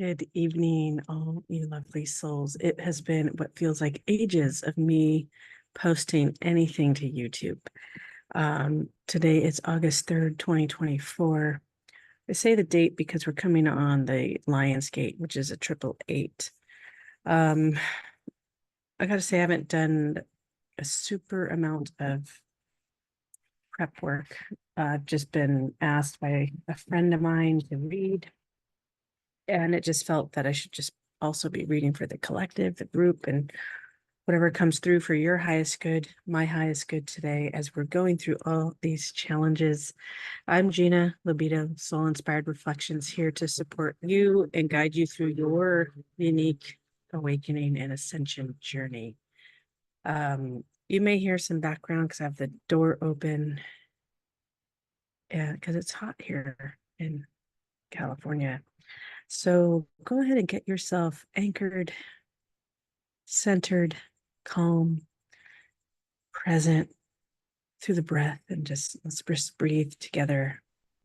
Good evening, all you lovely souls. It has been what feels like ages of me posting anything to YouTube. Today is August 3rd, 2024. I say the date because we're coming on the Lion's Gate, which is a 888. I gotta say, I haven't done a super amount of prep work. I've just been asked by a friend of mine to read, and it just felt that I should just also be reading for the collective, the group, and whatever comes through for your highest good, my highest good today, as we're going through all these challenges. I'm Gina, Libido, Soul Inspired Reflections, here to support you and guide you through your unique awakening and ascension journey. You may hear some background because I have the door open, and because it's hot here in California. So go ahead and get yourself anchored, centered, calm, present through the breath, and let's just breathe together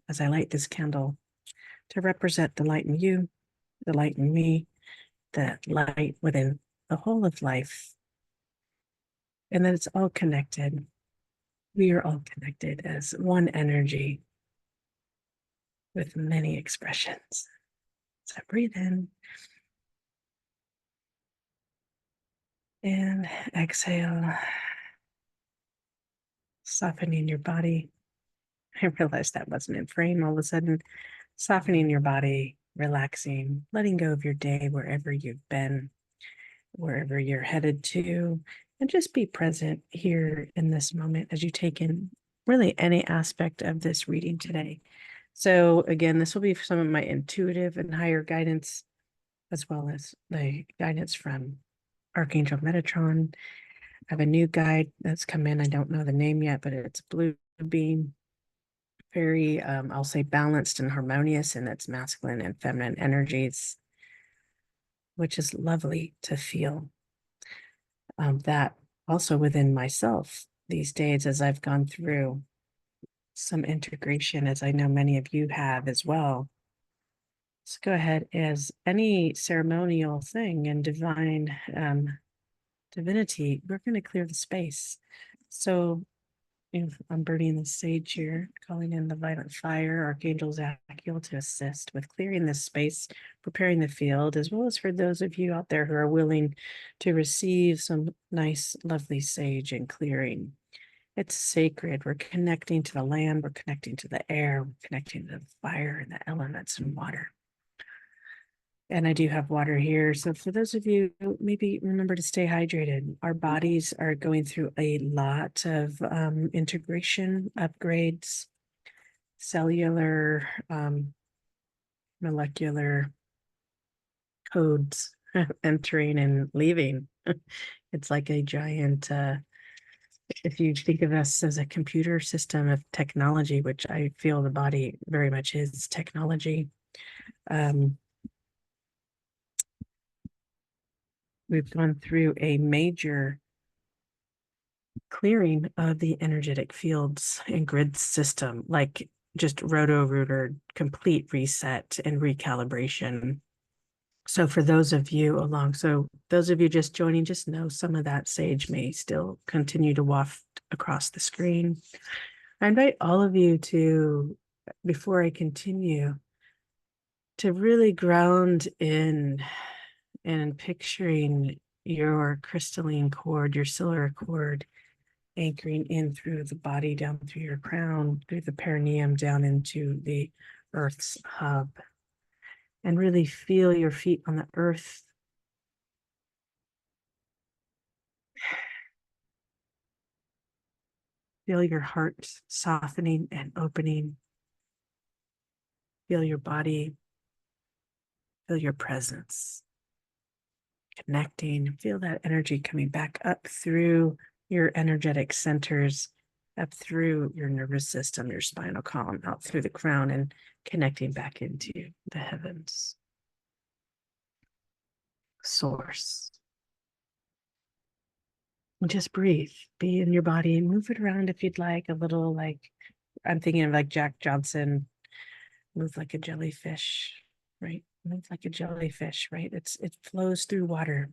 as I light this candle to represent the light in you, the light in me, the light within the whole of life, and that it's all connected. We are all connected as one energy with many expressions. So breathe in and exhale, softening your body. I realized that wasn't in frame all of a sudden. Softening your body, relaxing, letting go of your day wherever you've been, wherever you're headed to, and just be present here in this moment as you take in really any aspect of this reading today. So again, this will be some of my intuitive and higher guidance, as well as the guidance from Archangel Metatron. I have a new guide that's come in. I don't know the name yet, but it's Blue Beam. Very, I'll say, balanced and harmonious in its masculine and feminine energies, which is lovely to feel. That also within myself these days, as I've gone through some integration, as I know many of you have as well. Let's go ahead, as any ceremonial thing in divine divinity, we're going to clear the space. So I'm burning the sage here, calling in the violet fire, Archangel Zachiel, to assist with clearing this space, preparing the field, as well as for those of you out there who are willing to receive some nice, lovely sage and clearing. It's sacred. We're connecting to the land, we're connecting to the air, we're connecting to the fire and the elements and water. And I do have water here. So for those of you, maybe remember to stay hydrated. Our bodies are going through a lot of integration, upgrades, cellular, molecular codes entering and leaving. It's like a giant, if you think of us as a computer system of technology, which I feel the body very much is technology. We've gone through a major clearing of the energetic fields and grid system, like just roto-rooter, complete reset and recalibration. So for those of you those of you just joining, just know some of that sage may still continue to waft across the screen. I invite all of you to, before I continue, to really ground in and picturing your crystalline cord, your cellular cord, anchoring in through the body, down through your crown, through the perineum, down into the earth's hub. And really feel your feet on the earth. Feel your heart softening and opening. Feel your body. Feel your presence. Connecting. Feel that energy coming back up through your energetic centers, up through your nervous system, your spinal column, out through the crown, and connecting back into the heavens. Source. And just breathe. Be in your body. Move it around if you'd like, a little, like I'm thinking of like Jack Johnson, move like a jellyfish, right? It's like a jellyfish, right? It flows through water.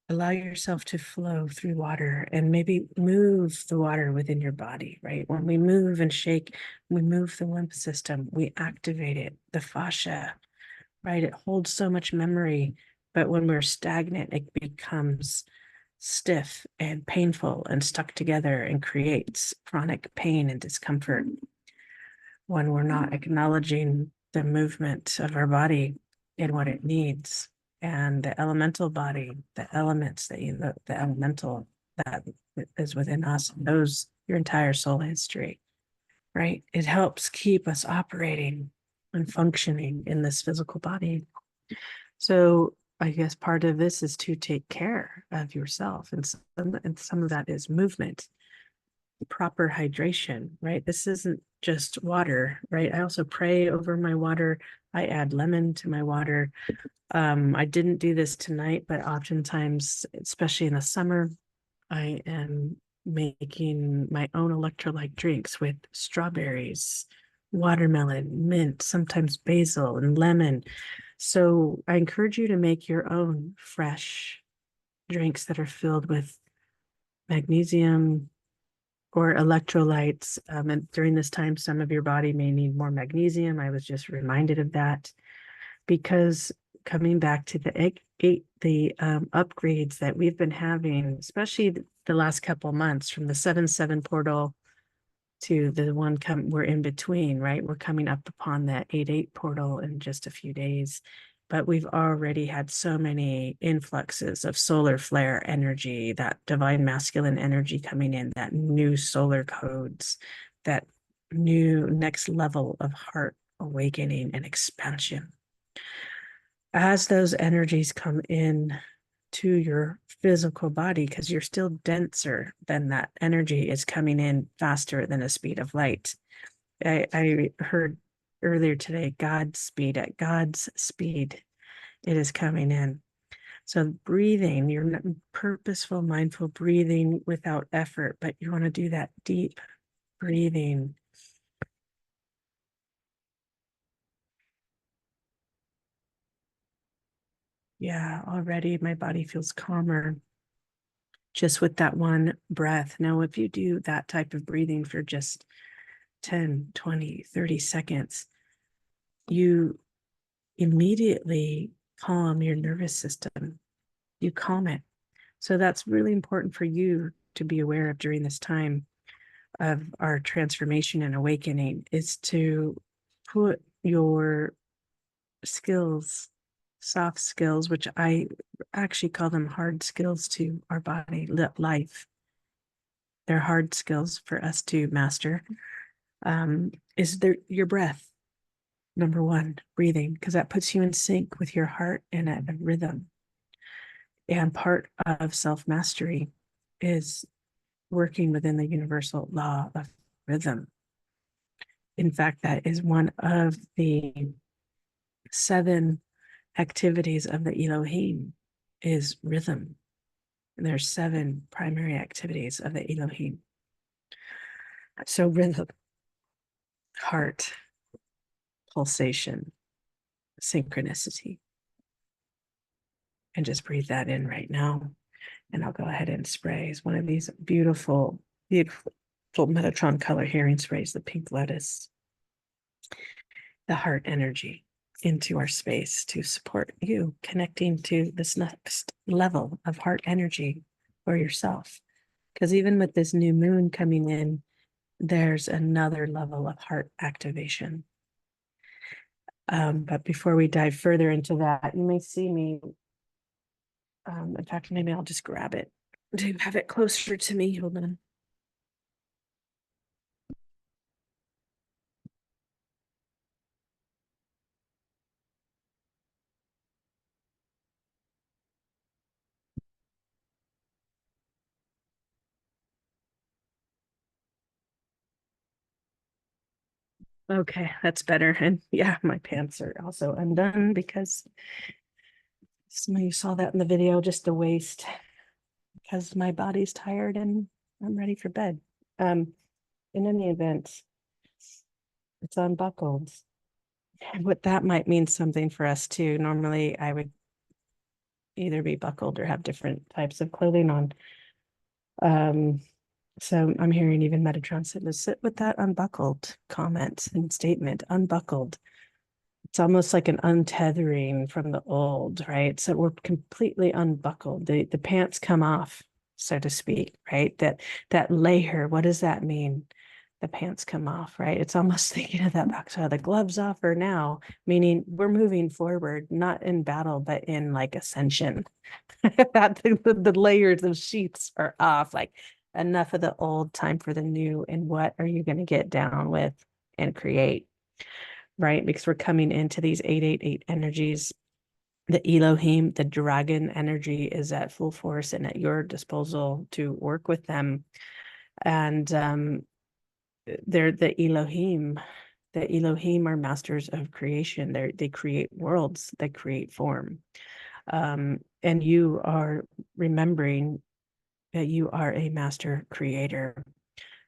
Allow yourself to flow through water and maybe move the water within your body, right? When we move and shake, we move the lymph system, we activate it, the fascia, right? It holds so much memory, but when we're stagnant, it becomes stiff and painful and stuck together and creates chronic pain and discomfort when we're not acknowledging the movement of our body and what it needs. And the elemental body, the elements that the elemental that is within us knows your entire soul history, right? It helps keep us operating and functioning in this physical body. So I guess part of this is to take care of yourself. And some of that is movement, proper hydration, right? This isn't just water, right? I also pray over my water. I add lemon to my water. I didn't do this tonight, but oftentimes, especially in the summer, I am making my own electrolyte drinks with strawberries, watermelon, mint, sometimes basil and lemon. So I encourage you to make your own fresh drinks that are filled with magnesium or electrolytes. And during this time, some of your body may need more magnesium. I was just reminded of that because coming back to the upgrades that we've been having, especially the last couple months from the 7-7 portal to the one we're in between, right? We're coming up upon that 8-8 portal in just a few days. But we've already had so many influxes of solar flare energy, that divine masculine energy coming in, that new solar codes, that new next level of heart awakening and expansion. As those energies come in to your physical body, because you're still denser, then that energy is coming in faster than the speed of light. I heard earlier today, God's speed, at God's speed, it is coming in. So breathing, you're purposeful, mindful breathing without effort, but you want to do that deep breathing. Yeah, already my body feels calmer just with that one breath. Now, if you do that type of breathing for just 10, 20, 30 seconds, you immediately calm your nervous system. You calm it. So that's really important for you to be aware of during this time of our transformation and awakening, is to put your skills, soft skills, which I actually call them hard skills to our body, life. They're hard skills for us to master. Is there your breath? Number one, breathing, because that puts you in sync with your heart and a rhythm. And part of self-mastery is working within the universal law of rhythm. In fact, that is one of the 7 activities of the Elohim, is rhythm. And there's 7 primary activities of the Elohim. So rhythm, heart, pulsation, synchronicity. And just breathe that in right now. And I'll go ahead and spray. It's one of these beautiful, beautiful Metatron color hearing sprays, the pink lotus, the heart energy into our space to support you connecting to this next level of heart energy for yourself. Because even with this new moon coming in, there's another level of heart activation. But before we dive further into that, you may see me. In fact, maybe I'll just grab it to have it closer to me. Hold on. Okay, that's better. And yeah, my pants are also undone because some of you saw that in the video, just the waist, because my body's tired and I'm ready for bed. In any event, it's unbuckled. what that might mean something for us too. Normally I would either be buckled or have different types of clothing on. So I'm hearing even Metatron said to sit with that unbuckled comment and statement, unbuckled. It's almost like an untethering from the old, right? So we're completely unbuckled. The pants come off, so to speak, right? That layer, what does that mean? The pants come off, right? It's almost thinking of that back to the gloves off for now, meaning we're moving forward, not in battle, but in like ascension. That the layers of sheaths are off, like enough of the old, time for the new. And what are you going to get down with and create, right? Because we're coming into these 888 energies. The Elohim, the dragon energy is at full force and at your disposal to work with them. And they're the Elohim. The Elohim are masters of creation. They create worlds, they create form. And you are remembering that you are a master creator.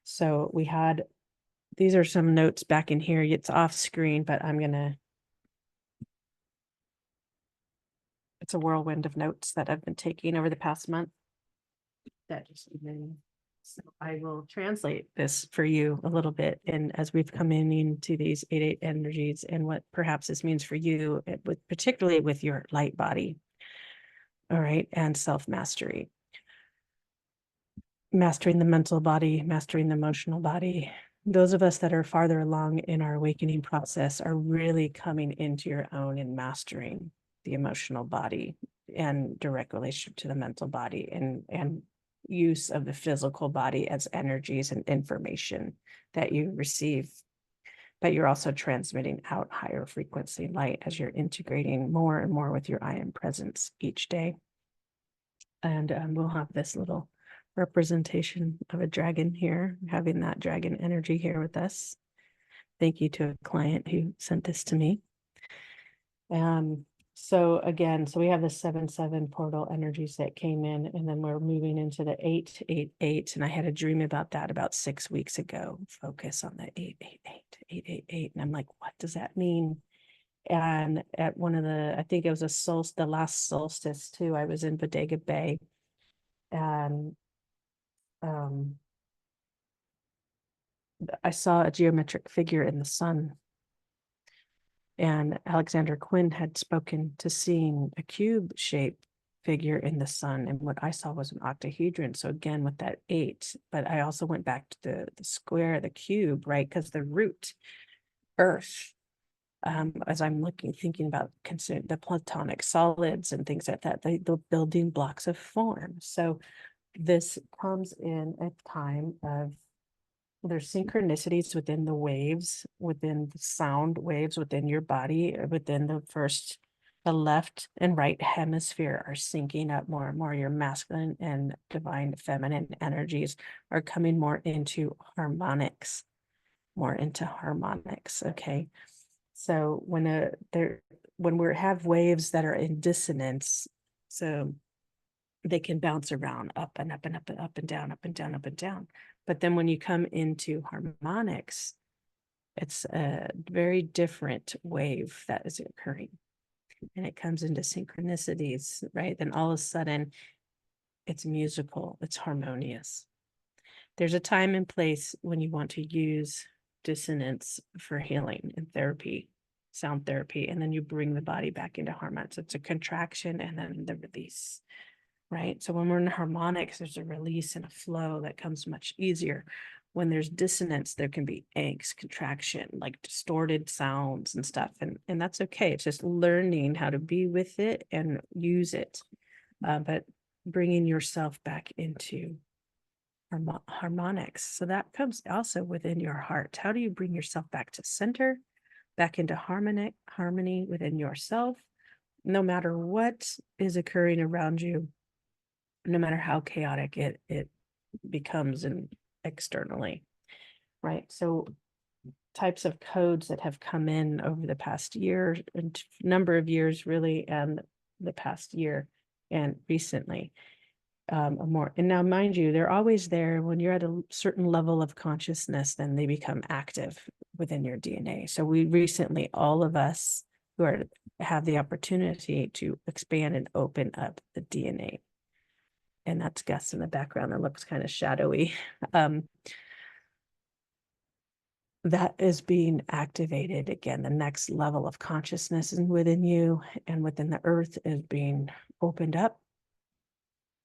So we had, these are some notes back in here. It's off screen, but it's a whirlwind of notes that I've been taking over the past month. That just even, so I will translate this for you a little bit. And as we've come into these 8-8 energies and what perhaps this means for you, particularly with your light body. All right. And self-mastery. Mastering the mental body, mastering the emotional body. Those of us that are farther along in our awakening process are really coming into your own and mastering the emotional body and direct relationship to the mental body and use of the physical body as energies and information that you receive. But you're also transmitting out higher frequency light as you're integrating more and more with your I am presence each day. And we'll have this little representation of a dragon here, having that dragon energy here with us. Thank you to a client who sent this to me. So again, so we have the 7-7 portal energies that came in, and then we're moving into the 8-8-8. And I had a dream about that about 6 weeks ago. Focus on the 8-8-8. And I'm like, what does that mean? And at one of the, I think it was the last solstice too, I was in Bodega Bay, and I saw a geometric figure in the sun. And Alexander Quinn had spoken to seeing a cube-shaped figure in the sun. And what I saw was an octahedron. So again, with that 8, but I also went back to the square, the cube, right? Because the root, Earth, as I'm thinking about the platonic solids and things like that, the building blocks of form. So this comes in a time of, there's synchronicities within the waves, within the sound waves, within your body, within the left and right hemisphere are syncing up more and more. Your masculine and divine feminine energies are coming more into harmonics, okay? So when we have waves that are in dissonance, so they can bounce around up and up and up and up and down, up and down, up and down. But then when you come into harmonics, it's a very different wave that is occurring. And it comes into synchronicities, right? Then all of a sudden, it's musical, it's harmonious. There's a time and place when you want to use dissonance for healing and therapy, sound therapy, and then you bring the body back into harmony. So it's a contraction and then the release. Right. So when we're in harmonics, there's a release and a flow that comes much easier. When there's dissonance, there can be angst, contraction, like distorted sounds and stuff. And that's okay. It's just learning how to be with it and use it. But bringing yourself back into harmonics. So that comes also within your heart. How do you bring yourself back to center, back into harmony within yourself, no matter what is occurring around you? No matter how chaotic it becomes and externally, right? So types of codes that have come in over the past year and number of years really, and the past year and recently, more. And now, mind you, they're always there. When you're at a certain level of consciousness, then they become active. within your DNA. So we recently, all of us who have the opportunity to expand and open up the DNA. And that's Gus in the background that looks kind of shadowy. That is being activated again. The next level of consciousness is within you and within the earth is being opened up.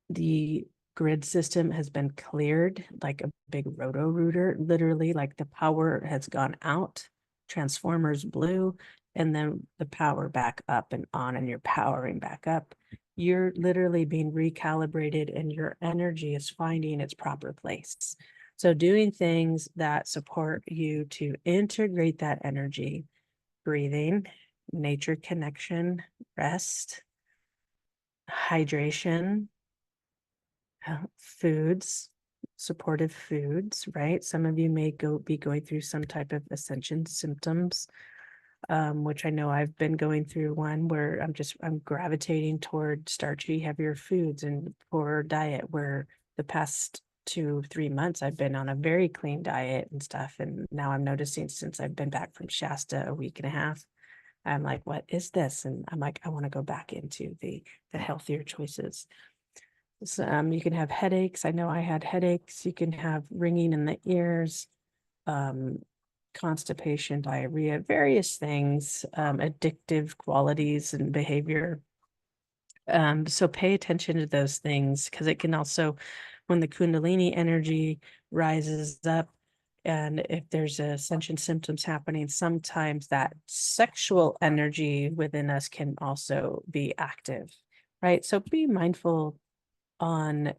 The grid system has been cleared like a big roto-rooter, literally, like the power has gone out, transformers blue, and then the power back up and on, and you're powering back up. You're literally being recalibrated and your energy is finding its proper place. So doing things that support you to integrate that energy, breathing, nature connection, rest, hydration, foods, supportive foods, right? Some of you may be going through some type of ascension symptoms, which I know I've been going through one where I'm gravitating toward starchy, heavier foods and poor diet, where the past 2-3 months I've been on a very clean diet and stuff. And now I'm noticing, since I've been back from Shasta a week and a half, I'm like, what is this? And I'm like, I want to go back into the healthier choices. So, you can have headaches. I know I had headaches. You can have ringing in the ears, constipation, diarrhea, various things, addictive qualities and behavior. So pay attention to those things, because it can also, when the Kundalini energy rises up, and if there's ascension symptoms happening, sometimes that sexual energy within us can also be active, right? So be mindful on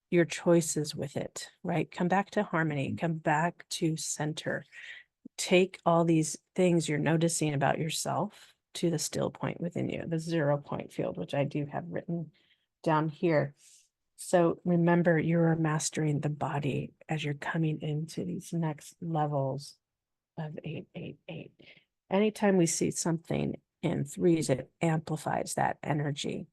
your choices with it, right? Come back to harmony, come back to center. Take all these things you're noticing about yourself to the still point within you, the 0 point field, which I do have written down here. So remember, you're mastering the body as you're coming into these next levels of 888. Anytime we see something in threes, it amplifies that energy.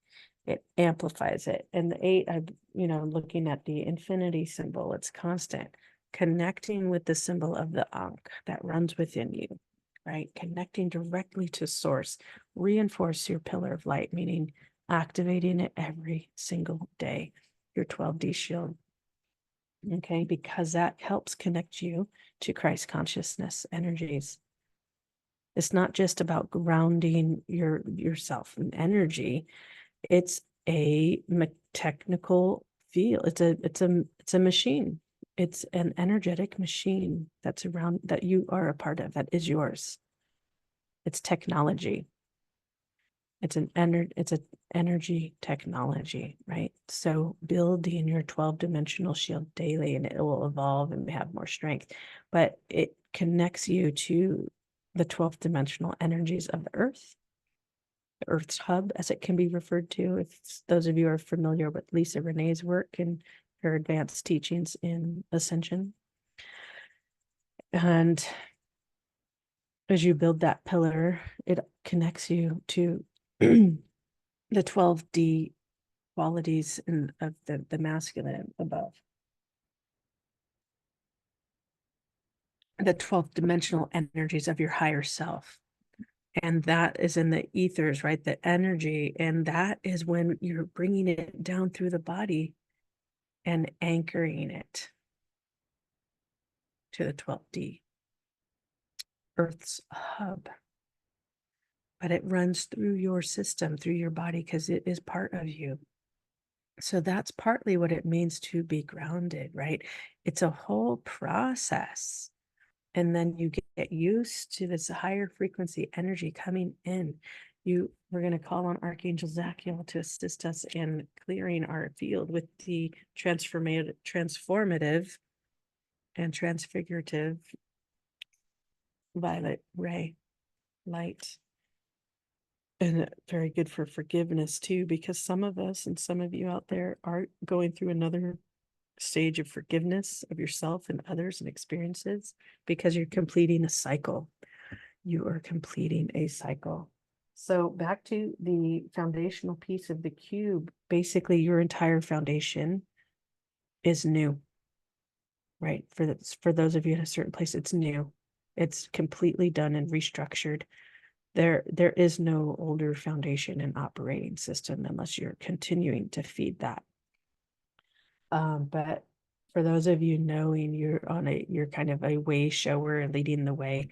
It amplifies it. And the 8, looking at the infinity symbol, it's constant. Connecting with the symbol of the Ankh that runs within you, right? Connecting directly to source. Reinforce your pillar of light, meaning activating it every single day, your 12D shield. Okay, because that helps connect you to Christ consciousness energies. It's not just about grounding yourself in energy. It's a technical field. It's a machine. It's an energetic machine that's around, that you are a part of, that is yours. It's technology. It's an energy technology, right? So building your 12-dimensional shield daily, and it will evolve and have more strength, but it connects you to the 12th dimensional energies of the earth, the earth's hub, as it can be referred to. If those of you are familiar with Lisa Renee's work and her advanced teachings in ascension. And as you build that pillar, it connects you to the 12D qualities of the masculine above. The 12th dimensional energies of your higher self. And that is in the ethers, right? The energy. And that is when you're bringing it down through the body and anchoring it to the 12D, Earth's hub. But it runs through your system, through your body, because it is part of you. So that's partly what it means to be grounded, right? It's a whole process. And then you get used to this higher frequency energy coming in. We're going to call on Archangel Zachiel to assist us in clearing our field with the transformative and transfigurative violet ray light. And very good for forgiveness too, because some of us and some of you out there are going through another stage of forgiveness of yourself and others and experiences, because you're completing a cycle. You are completing a cycle. So back to the foundational piece of the cube, basically your entire foundation is new, right? For those of you in a certain place, it's new. It's completely done and restructured. There is no older foundation and operating system unless you're continuing to feed that. But for those of you knowing you're kind of a way shower and leading the way,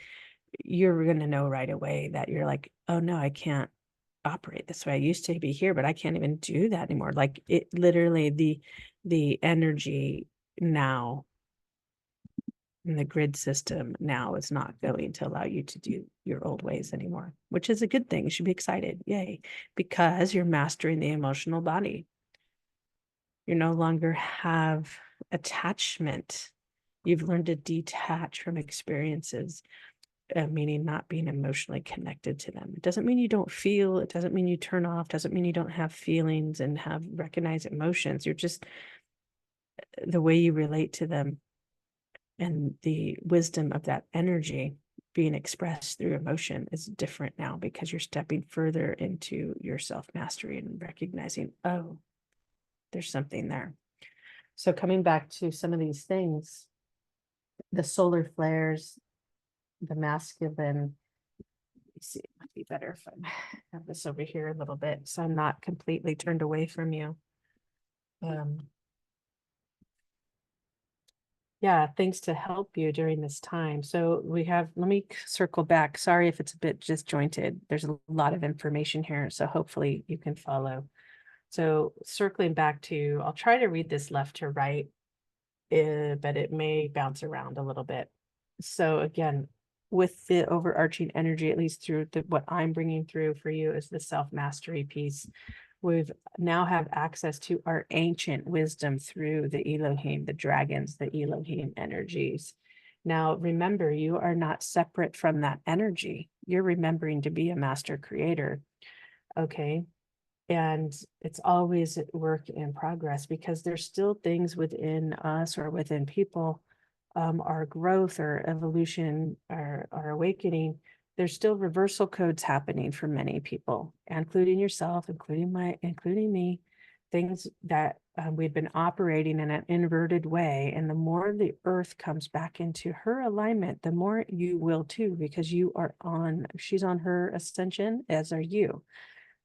you're going to know right away that you're like, oh no, I can't operate this way. I used to be here, but I can't even do that anymore. Like it literally, the energy now in the grid system now is not going to allow you to do your old ways anymore, which is a good thing. You should be excited. Yay. Because you're mastering the emotional body. You no longer have attachment. You've learned to detach from experiences, meaning not being emotionally connected to them. It doesn't mean you don't feel, it doesn't mean you turn off, doesn't mean you don't have feelings and have recognized emotions. You're just, the way you relate to them and the wisdom of that energy being expressed through emotion is different now because you're stepping further into your self-mastery and recognizing, oh, there's something there. So coming back to some of these things, the solar flares, the masculine, see, it might be better if I have this over here a little bit so I'm not completely turned away from you. Yeah, things to help you during this time. So we have, let me circle back. Sorry if it's a bit disjointed. There's a lot of information here, so hopefully you can follow. So circling back to, I'll try to read this left to right, but it may bounce around a little bit. So again, with the overarching energy, at least through what I'm bringing through for you is the self-mastery piece. We've now have access to our ancient wisdom through the Elohim, the dragons, the Elohim energies. Now, remember, you are not separate from that energy. You're remembering to be a master creator. Okay. And it's always work in progress because there's still things within us or within people, our growth or evolution, our awakening. There's still reversal codes happening for many people, including yourself, including me, things that we've been operating in an inverted way. And the more the earth comes back into her alignment, the more you will too, because she's on her ascension, as are you.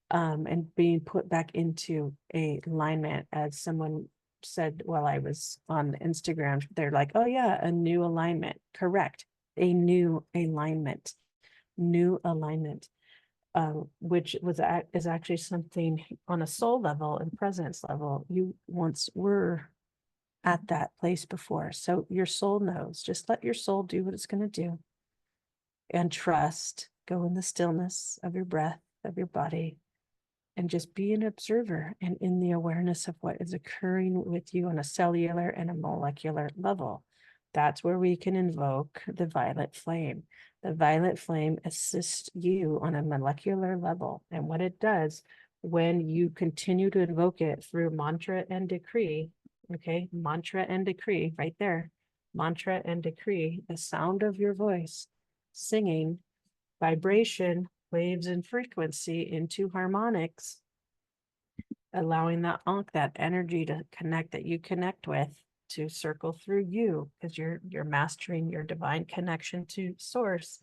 And being put back into a alignment, as someone said while I was on Instagram, they're like, oh yeah, a new alignment. Correct. A new alignment, which is actually something on a soul level and presence level. You once were at that place before. So your soul knows, just let your soul do what it's going to do and trust, go in the stillness of your breath, of your body, and just be an observer and in the awareness of what is occurring with you on a cellular and a molecular level. That's where we can invoke the violet flame. The violet flame assists you on a molecular level. And what it does when you continue to invoke it through mantra and decree, okay, mantra and decree right there, mantra and decree, the sound of your voice, singing, vibration, waves and frequency into harmonics, allowing that that energy to connect, that you connect with, to circle through you, because you're mastering your divine connection to source.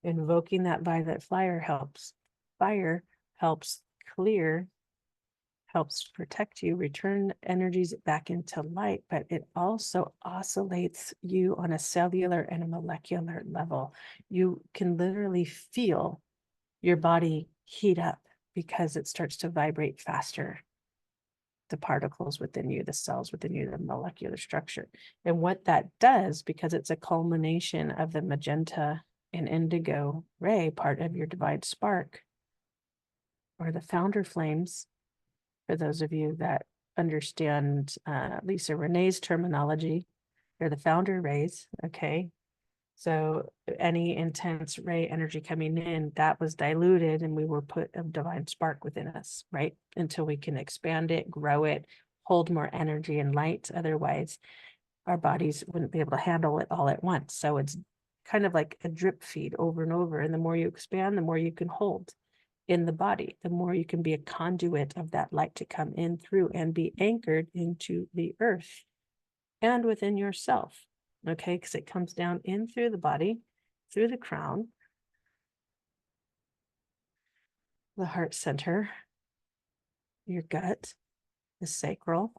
Invoking that violet fire helps clear, helps protect you, return energies back into light, but it also oscillates you on a cellular and a molecular level. You can literally feel your body heat up because it starts to vibrate faster. The particles within you, the cells within you, the molecular structure. And what that does, because it's a culmination of the magenta and indigo ray, part of your divine spark, or the founder flames, for those of you that understand Lisa Renee's terminology, they're the founder rays, okay? So any intense ray energy coming in, that was diluted and we were put a divine spark within us, right? Until we can expand it, grow it, hold more energy and light. Otherwise, our bodies wouldn't be able to handle it all at once. So it's kind of like a drip feed over and over. And the more you expand, the more you can hold in the body, the more you can be a conduit of that light to come in through and be anchored into the earth and within yourself. Okay, because it comes down in through the body, through the crown, the heart center, your gut, the sacral,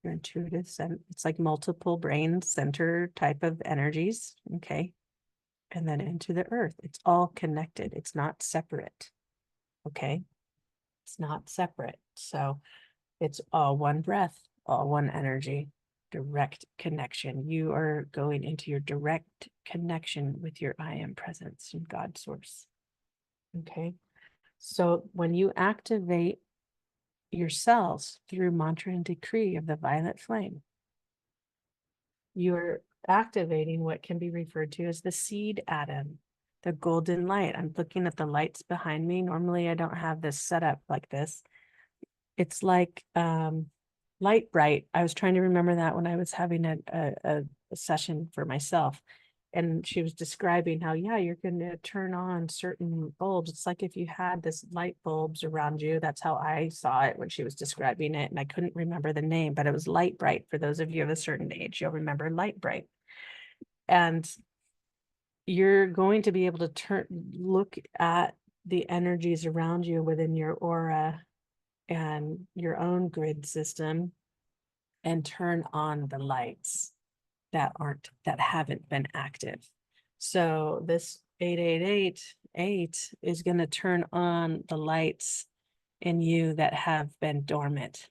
your intuitive center. It's like multiple brain center type of energies. Okay. And then into the earth. It's all connected. It's not separate. Okay. It's not separate. So it's all one breath, all one energy, direct connection. You are going into your direct connection with your I am presence and God source. Okay. So when you activate your cells through mantra and decree of the violet flame, you're activating what can be referred to as the seed atom, the golden light. I'm looking at the lights behind me. Normally I don't have this set up like this. It's like light bright. I was trying to remember that when I was having a session for myself. And she was describing how, yeah, you're going to turn on certain bulbs. It's like if you had this light bulbs around you. That's how I saw it when she was describing it. And I couldn't remember the name, but it was light bright. For those of you of a certain age, you'll remember light bright. And you're going to be able to look at the energies around you within your aura and your own grid system and turn on the lights that haven't been active. So this 8888 is going to turn on the lights in you that have been dormant.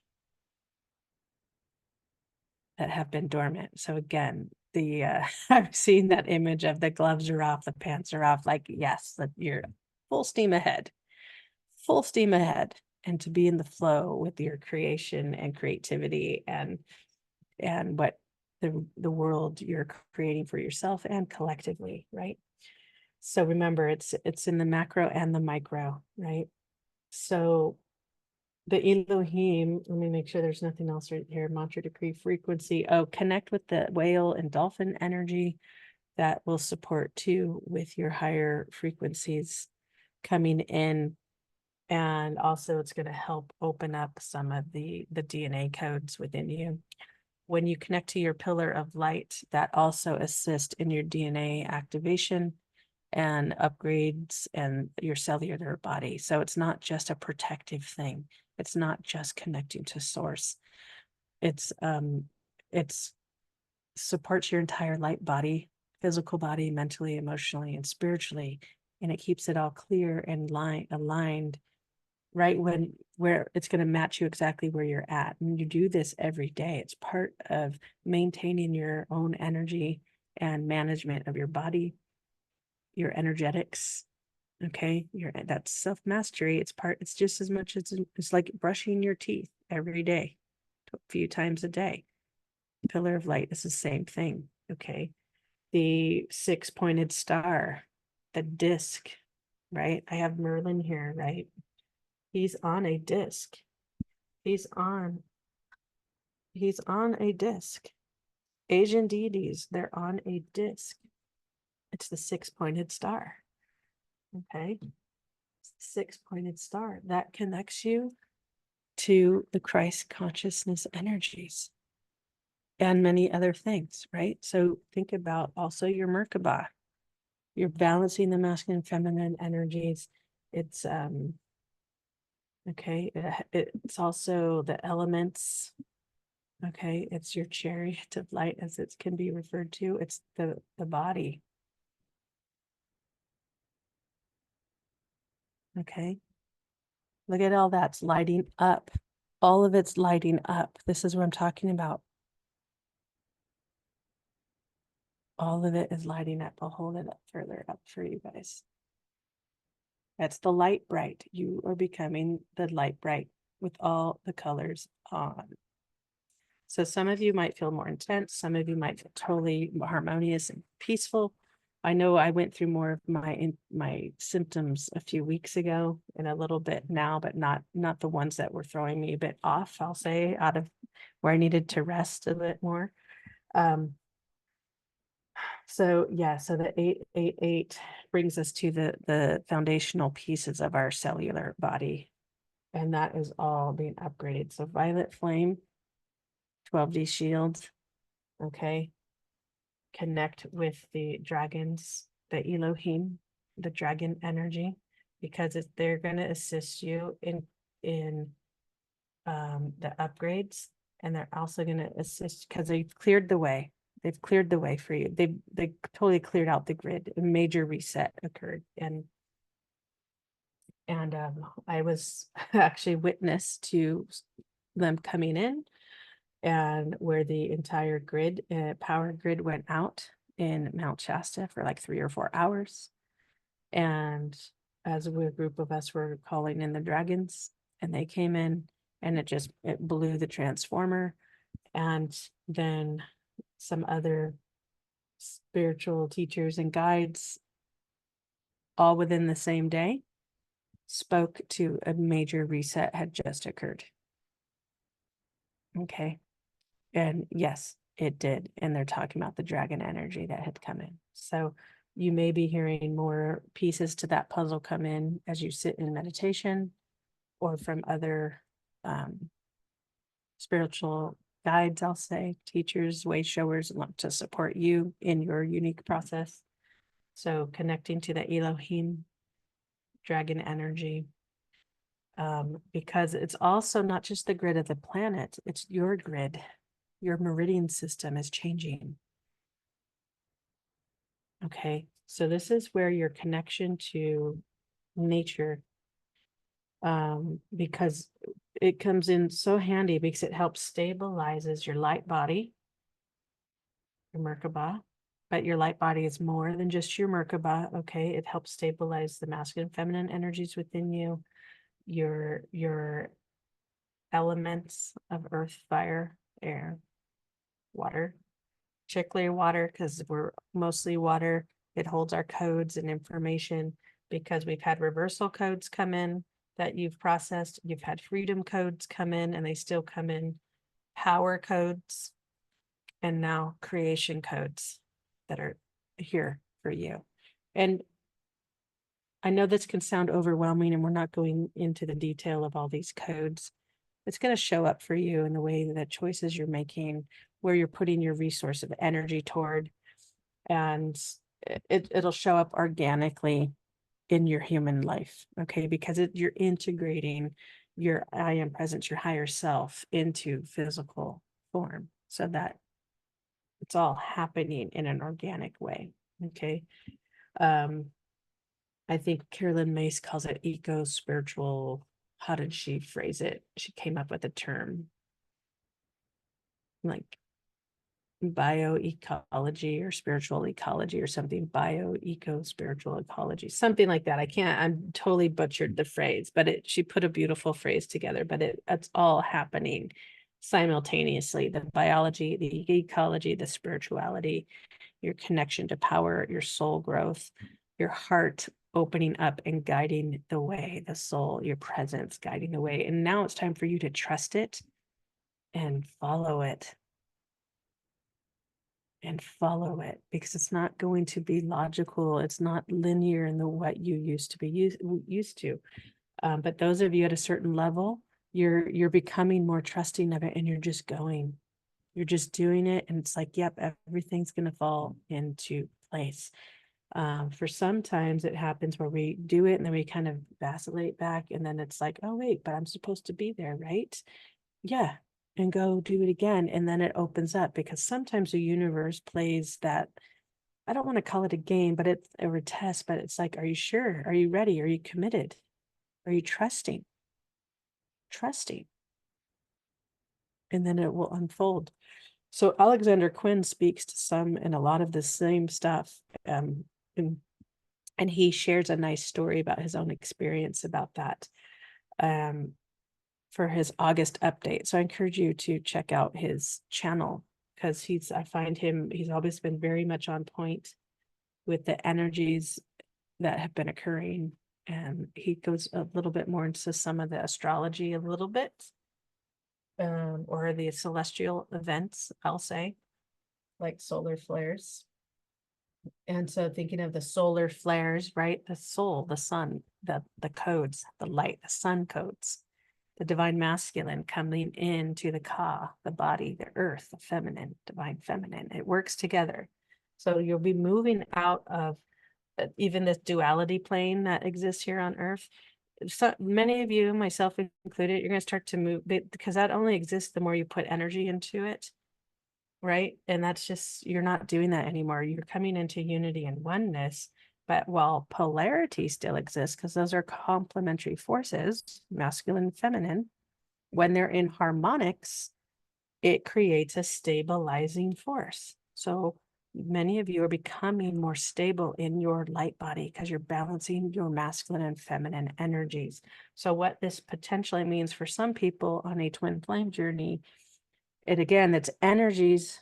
So again, I've seen that image of the gloves are off, the pants are off, like, yes, that you're full steam ahead, and to be in the flow with your creation and creativity and what the world you're creating for yourself and collectively, right? So remember, it's in the macro and the micro, right? So the Elohim, let me make sure there's nothing else right here. Mantra, decree, frequency. Oh, connect with the whale and dolphin energy. That will support too with your higher frequencies coming in. And also it's going to help open up some of the DNA codes within you. When you connect to your pillar of light, that also assists in your DNA activation and upgrades and your cellular body. So it's not just a protective thing. It's not just connecting to source. It's supports your entire light body, physical body, mentally, emotionally, and spiritually. And it keeps it all clear and aligned right where it's going to match you exactly where you're at. And you do this every day. It's part of maintaining your own energy and management of your body, your energetics. Okay, that's self-mastery. It's just as much as it's like brushing your teeth every day, a few times a day. Pillar of light is the same thing. Okay, the 6-pointed star, the disc, right? I have Merlin here, right? He's on a disc. He's on a disc. Asian deities, they're on a disc. It's the 6-pointed star. Okay. It's the 6-pointed star that connects you to the Christ consciousness energies and many other things, right? So think about also your Merkaba. You're balancing the masculine and feminine energies. It's okay. It's also the elements. Okay, it's your chariot of light, as it can be referred to. It's the body. Okay, look at all that's lighting up. All of it's lighting up. This is what I'm talking about. All of it is lighting up. I'll hold it up further up for you guys. That's the light bright. You are becoming the light bright with all the colors on. So some of you might feel more intense. Some of you might feel totally harmonious and peaceful. I know I went through more of my symptoms a few weeks ago and a little bit now, but not the ones that were throwing me a bit off, I'll say, out of where I needed to rest a bit more. So yeah, so the 888 brings us to the foundational pieces of our cellular body. And that is all being upgraded. So violet flame, 12D shields, okay, connect with the dragons, the Elohim, the dragon energy, because they're going to assist you in the upgrades, and they're also going to assist because they've cleared the way. They've cleared the way for you. They totally cleared out the grid. A major reset occurred, and I was actually witness to them coming in, and where the entire grid, power grid, went out in Mount Shasta for like 3 or 4 hours. And as a group of us were calling in the dragons, and they came in, and it blew the transformer. And then some other spiritual teachers and guides, all within the same day, spoke to a major reset had just occurred. Okay. And yes, it did. And they're talking about the dragon energy that had come in. So you may be hearing more pieces to that puzzle come in as you sit in meditation, or from other spiritual guides, I'll say, teachers, way showers, want to support you in your unique process. So connecting to the Elohim dragon energy, because it's also not just the grid of the planet, it's your grid. Your meridian system is changing. Okay, so this is where your connection to nature, because it comes in so handy because it helps stabilizes your light body, your Merkaba. But your light body is more than just your Merkaba. Okay, it helps stabilize the masculine, feminine energies within you, your elements of earth, fire, air, water, particularly water, because we're mostly water. It holds our codes and information, because we've had reversal codes come in that you've processed. You've had freedom codes come in, and they still come in, power codes, and now creation codes that are here for you. And I know this can sound overwhelming, and we're not going into the detail of all these codes. It's going to show up for you in the way that choices you're making, where you're putting your resource of energy toward, and it'll show up organically in your human life. Okay, because you're integrating your I am presence, your higher self, into physical form, so that it's all happening in an organic way. Okay. I think Carolyn Mace calls it eco spiritual. How did she phrase it? She came up with a term like bioecology or spiritual ecology or something, spiritual ecology, something like that. I'm totally butchered the phrase, but she put a beautiful phrase together. But it's all happening simultaneously: the biology, the ecology, the spirituality, your connection to power, your soul growth, your heart opening up and guiding the way, the soul, your presence guiding the way. And now it's time for you to trust it and follow it. And follow it, because it's not going to be logical. It's not linear in the what you used to be used to. But those of you at a certain level, you're becoming more trusting of it, and you're just going. You're just doing it, and it's like, yep, everything's going to fall into place. For sometimes it happens where we do it and then we kind of vacillate back, and then it's like, oh wait, but I'm supposed to be there, right? Yeah, and go do it again, and then it opens up, because sometimes the universe plays that, I don't want to call it a game, but it's a test, but it's like, are you sure? Are you ready? Are you committed? Are you trusting? And then it will unfold. So Alexander Quinn speaks to some and a lot of the same stuff, and he shares a nice story about his own experience about that, for his August update. So I encourage you to check out his channel, because I find he's always been very much on point with the energies that have been occurring. And he goes a little bit more into some of the astrology a little bit, or the celestial events, I'll say, like solar flares. And so thinking of the solar flares, right? The soul, the sun, the codes, the light, the sun codes, the divine masculine coming into the ka, the body, the earth, the feminine, divine feminine. It works together. So you'll be moving out of even this duality plane that exists here on Earth. So many of you, myself included, you're going to start to move because that only exists the more you put energy into it, right? And that's just, you're not doing that anymore. You're coming into unity and oneness. But while polarity still exists, because those are complementary forces, masculine and feminine, when they're in harmonics, it creates a stabilizing force. So many of you are becoming more stable in your light body because you're balancing your masculine and feminine energies. So what this potentially means for some people on a twin flame journey, it's energies.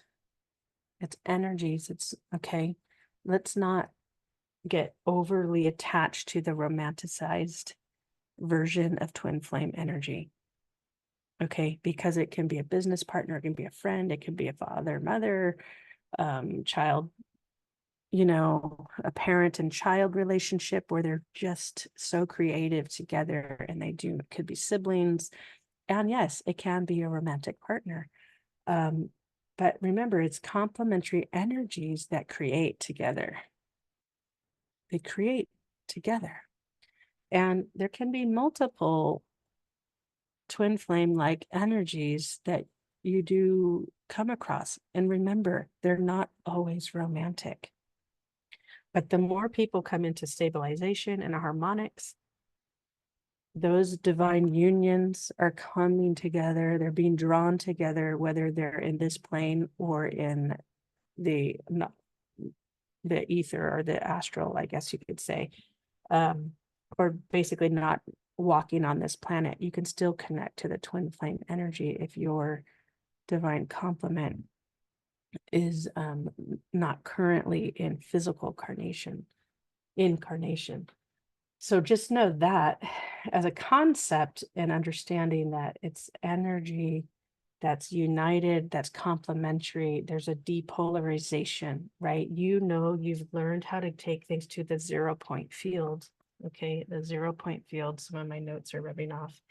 It's okay. Let's not get overly attached to the romanticized version of twin flame energy. Okay, because it can be a business partner, it can be a friend, it can be a father, mother, child, a parent and child relationship where they're just so creative together, and it could be siblings. And yes, it can be a romantic partner. But remember, it's complementary energies that create together. They create together. And there can be multiple twin flame like energies that you do come across. And remember, they're not always romantic. But the more people come into stabilization and harmonics, those divine unions are coming together. They're being drawn together, whether they're in this plane or in the ether or the astral, I guess you could say, or basically not walking on this planet. You can still connect to the twin flame energy if your divine complement is not currently in physical incarnation. So just know that as a concept, and understanding that it's energy that's united, that's complementary. There's a depolarization, right? You've learned how to take things to the 0-point field. Okay, the 0-point field, some of my notes are rubbing off,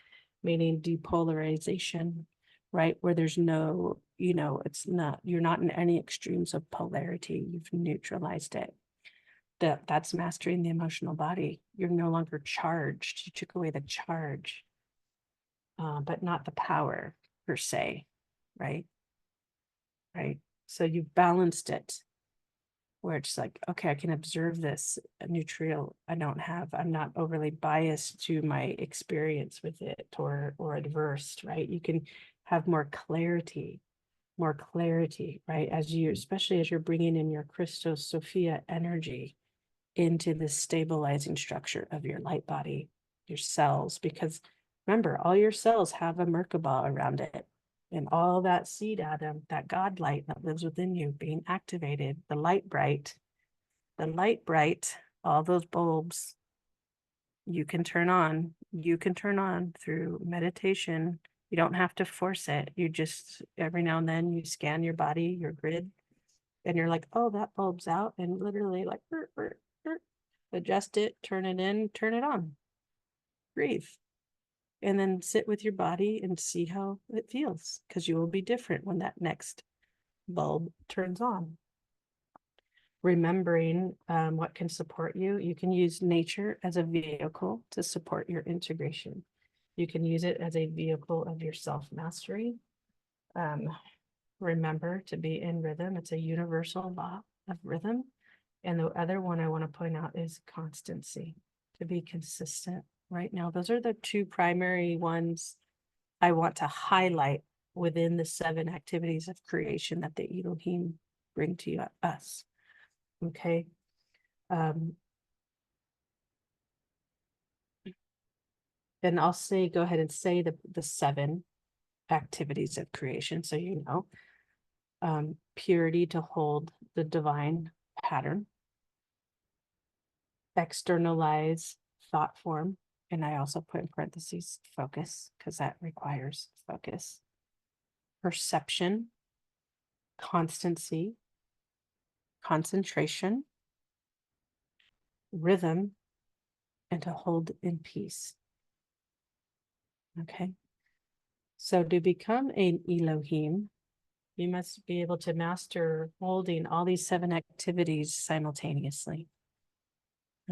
meaning depolarization, right? Where there's no, you're not in any extremes of polarity. You've neutralized it. That's mastering the emotional body. You're no longer charged. You took away the charge, but not the power per se, right? Right. So you balanced it where it's like, okay, I can observe this neutral. I'm not overly biased to my experience with it or adverse, right? You can have more clarity, right? Especially as you're bringing in your Christos Sophia energy into the stabilizing structure of your light body, your cells, because remember, all your cells have a Merkaba around it. And all that seed atom, that God light that lives within you being activated, the light bright, all those bulbs you can turn on through meditation. You don't have to force it. You just, every now and then, you scan your body, your grid, and you're like, oh, that bulb's out, and literally like adjust it, turn it in, turn it on, breathe, and then sit with your body and see how it feels, because you will be different when that next bulb turns on. Remembering what can support you. You can use nature as a vehicle to support your integration. You can use it as a vehicle of your self-mastery. Remember to be in rhythm. It's a universal law of rhythm. And the other one I want to point out is constancy, to be consistent. Right now, those are the two primary ones I want to highlight within the 7 activities of creation that the Elohim bring to us. Okay. And I'll go ahead and say the 7 activities of creation. So, purity, to hold the divine pattern, externalize thought form. And I also put in parentheses focus, because that requires focus. Perception, constancy, concentration, rhythm, and to hold in peace. Okay. So to become an Elohim, You must be able to master holding all these 7 activities simultaneously.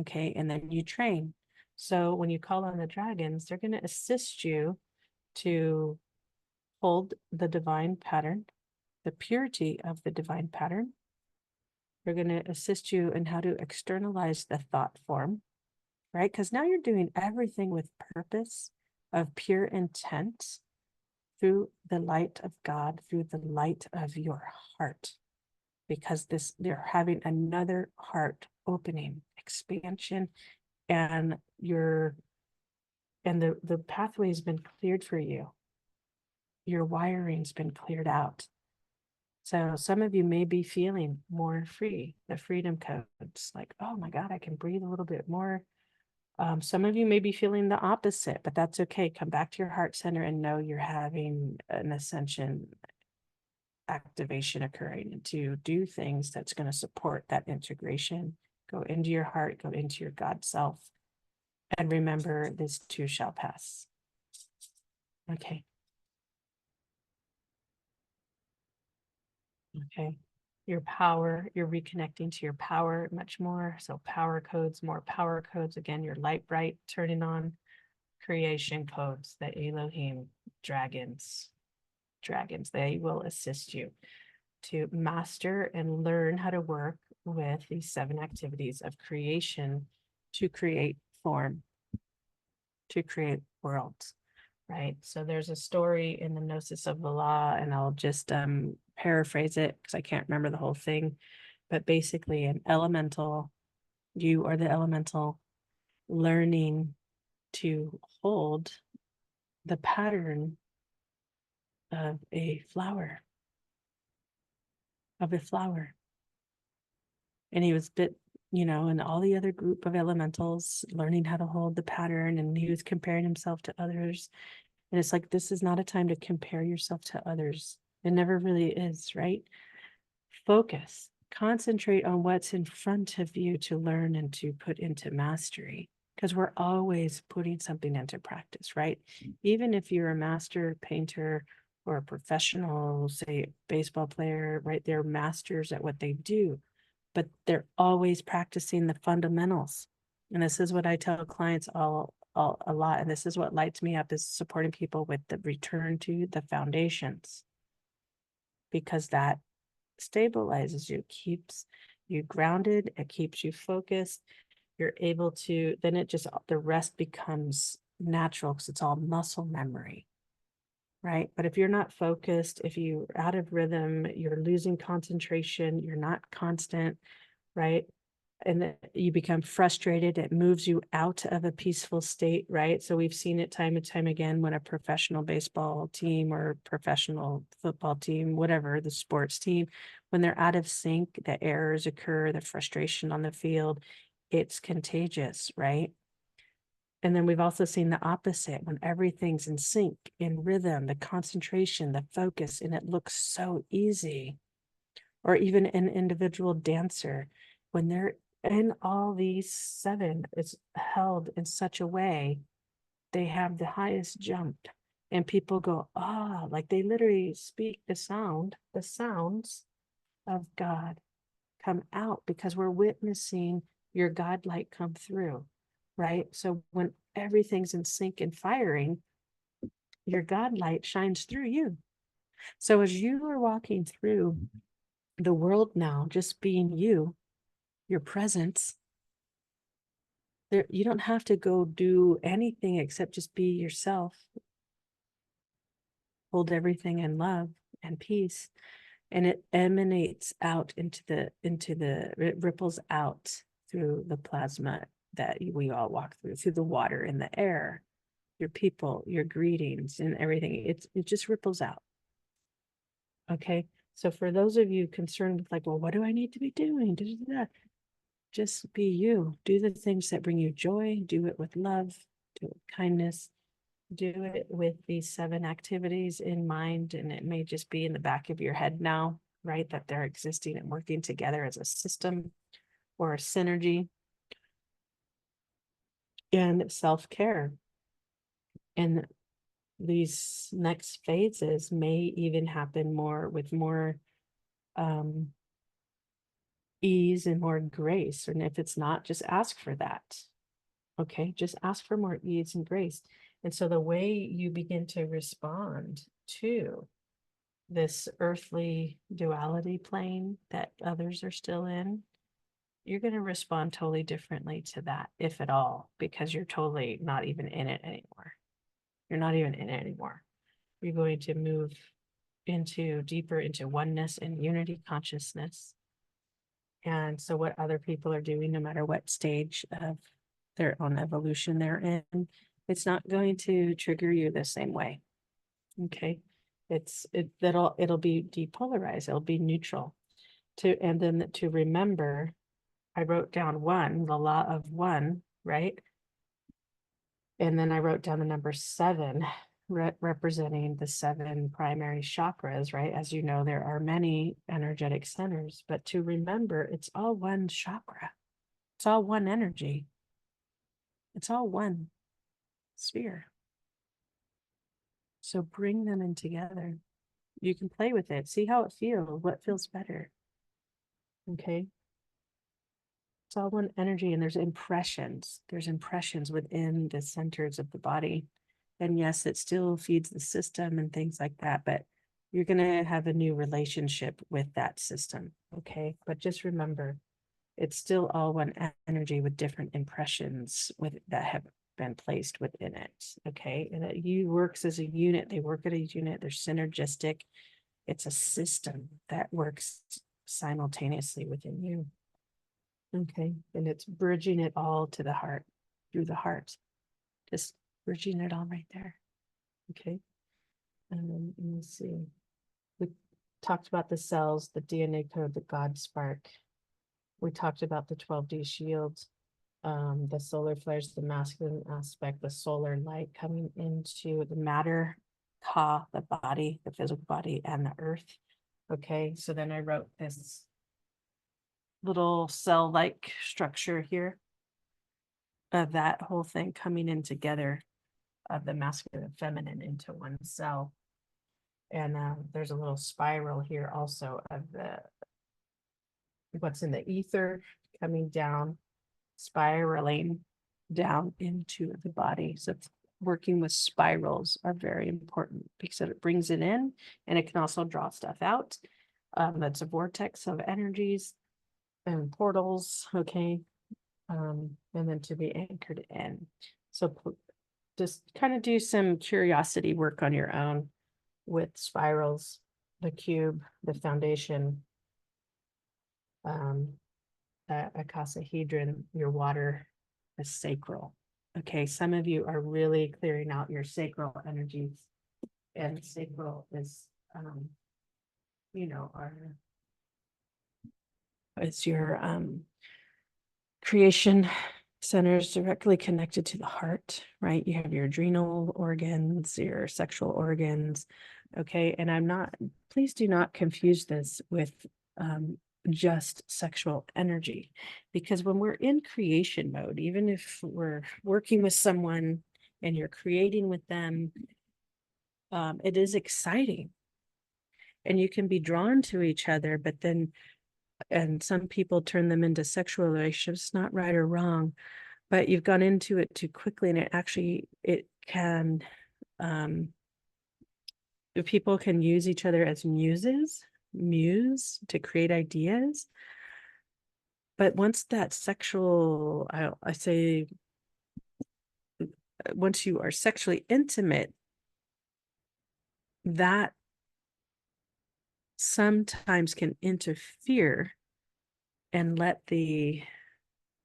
Okay, and then you train. So when you call on the dragons, they're going to assist you to hold the divine pattern, the purity of the divine pattern. They're going to assist you in how to externalize the thought form, right? Because now you're doing everything with purpose of pure intent through the light of God, through the light of your heart. Because they're having another heart opening, expansion, and the pathway's been cleared for you. Your wiring's been cleared out. So some of you may be feeling more free, the freedom codes, like, oh my God, I can breathe a little bit more. Some of you may be feeling the opposite, but that's okay. Come back to your heart center and know you're having an ascension activation occurring to do things that's going to support that integration. Go into your heart, go into your God self, and remember this too shall pass. Okay. Okay. Your power, you're reconnecting to your power much more. So power codes, more power codes. Again, your light bright turning on. Creation codes, the Elohim dragons, they will assist you to master and learn how to work with these 7 activities of creation to create form, to create worlds, right? So there's a story in the Gnosis of the Law, and I'll just paraphrase it because I can't remember the whole thing, but basically an elemental, you are the elemental learning to hold the pattern of a flower, And he was bit, and all the other group of elementals learning how to hold the pattern, and he was comparing himself to others. And it's like, this is not a time to compare yourself to others. It never really is, right? Focus, concentrate on what's in front of you to learn and to put into mastery, because we're always putting something into practice, right? Even if you're a master painter or a professional, say, baseball player, right? They're masters at what they do, but they're always practicing the fundamentals. And this is what I tell clients a lot. And this is what lights me up, is supporting people with the return to the foundations, because that stabilizes you, keeps you grounded, it keeps you focused. You're able to, then the rest becomes natural because it's all muscle memory, right? But if you're not focused, if you're out of rhythm, you're losing concentration, you're not constant, right? And you become frustrated, it moves you out of a peaceful state, right? So we've seen it time and time again when a professional baseball team or professional football team, whatever, the sports team, when they're out of sync, the errors occur, the frustration on the field, it's contagious, right? And then we've also seen the opposite, when everything's in sync, in rhythm, the concentration, the focus, and it looks so easy. Or even an individual dancer, when they're in all these 7, it's held in such a way, they have the highest jump, and people go, like they literally speak the sounds of God come out, because we're witnessing your God light come through, right? So when everything's in sync and firing, your God light shines through you. So as you are walking through the world now, just being you, your presence, there, you don't have to go do anything except just be yourself. Hold everything in love and peace, and it emanates out it ripples out through the plasma that we all walk through the water and the air, your people, your greetings, and everything. It just ripples out. Okay. So for those of you concerned with, like, well, what do I need to be doing? Just be you. Do the things that bring you joy. Do it with love. Do it with kindness. Do it with these 7 activities in mind. And it may just be in the back of your head now, right? That they're existing and working together as a system or a synergy. And self-care. And these next phases may even happen with more ease and more grace. And if it's not, just ask for that. Okay, just ask for more ease and grace. And so the way you begin to respond to this earthly duality plane that others are still in, you're going to respond totally differently to that, if at all, because you're totally not even in it anymore. You're not even in it anymore. You're going to move deeper into oneness and unity consciousness. And so what other people are doing, no matter what stage of their own evolution they're in, it's not going to trigger you the same way. Okay. It'll be depolarized, it'll be neutral. And then to remember, I wrote down one, the law of one, right? And then I wrote down the number 7, representing the 7 primary chakras, right? As you know, there are many energetic centers, but to remember, it's all one chakra. It's all one energy. It's all one sphere. So bring them in together. You can play with it. See how it feels. What feels better? Okay. It's all one energy, and there's impressions. There's impressions within the centers of the body. And yes, it still feeds the system and things like that, but you're going to have a new relationship with that system. Okay. But just remember, it's still all one energy with different impressions that have been placed within it. Okay. And it works as a unit. They work at a unit. They're synergistic. It's a system that works simultaneously within you. Okay. And it's bridging it all to the heart, through the heart. Just bridging it all right there. Okay. And then let me see. We talked about the cells, the DNA code, the God spark. We talked about the 12D shield, the solar flares, the masculine aspect, the solar light coming into the matter, Ka, the body, the physical body, and the earth. Okay. So then I wrote this little cell-like structure here of that whole thing coming in together, of the masculine and feminine into one cell. And there's a little spiral here also of what's in the ether coming down, spiraling down into the body. So working with spirals are very important because it brings it in, and it can also draw stuff out. That's a vortex of energies and portals. Okay. And then to be anchored in. So just kind of do some curiosity work on your own with spirals, the cube, the foundation, icosahedron, your water, the sacral. Okay, some of you are really clearing out your sacral energies, and sacral is, it's your creation centers directly connected to the heart, right? You have your adrenal organs, your sexual organs. Okay. And please do not confuse this with just sexual energy, because when we're in creation mode, even if we're working with someone and you're creating with them, it is exciting and you can be drawn to each other, but then, and some people turn them into sexual relationships, not right or wrong, but you've gone into it too quickly, and it can, people can use each other as muse to create ideas. But once that sexual, I say, once you are sexually intimate, that sometimes can interfere and let the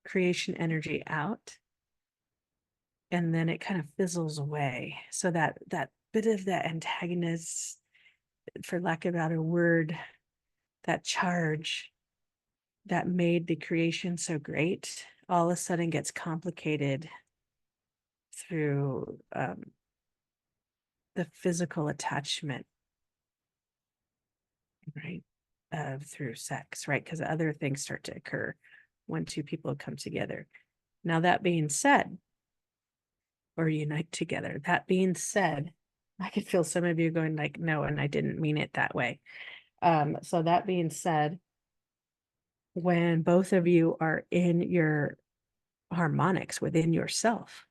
creation energy out, and then it kind of fizzles away. So that bit of that antagonist, for lack of a better word, that charge that made the creation so great, all of a sudden gets complicated through the physical attachment, right? Through sex, right? Because other things start to occur when two people come together. Now, that being said, or unite together, that being said, I could feel some of you going like, no, and I didn't mean it that way. So that being said, when both of you are in your harmonics within yourself,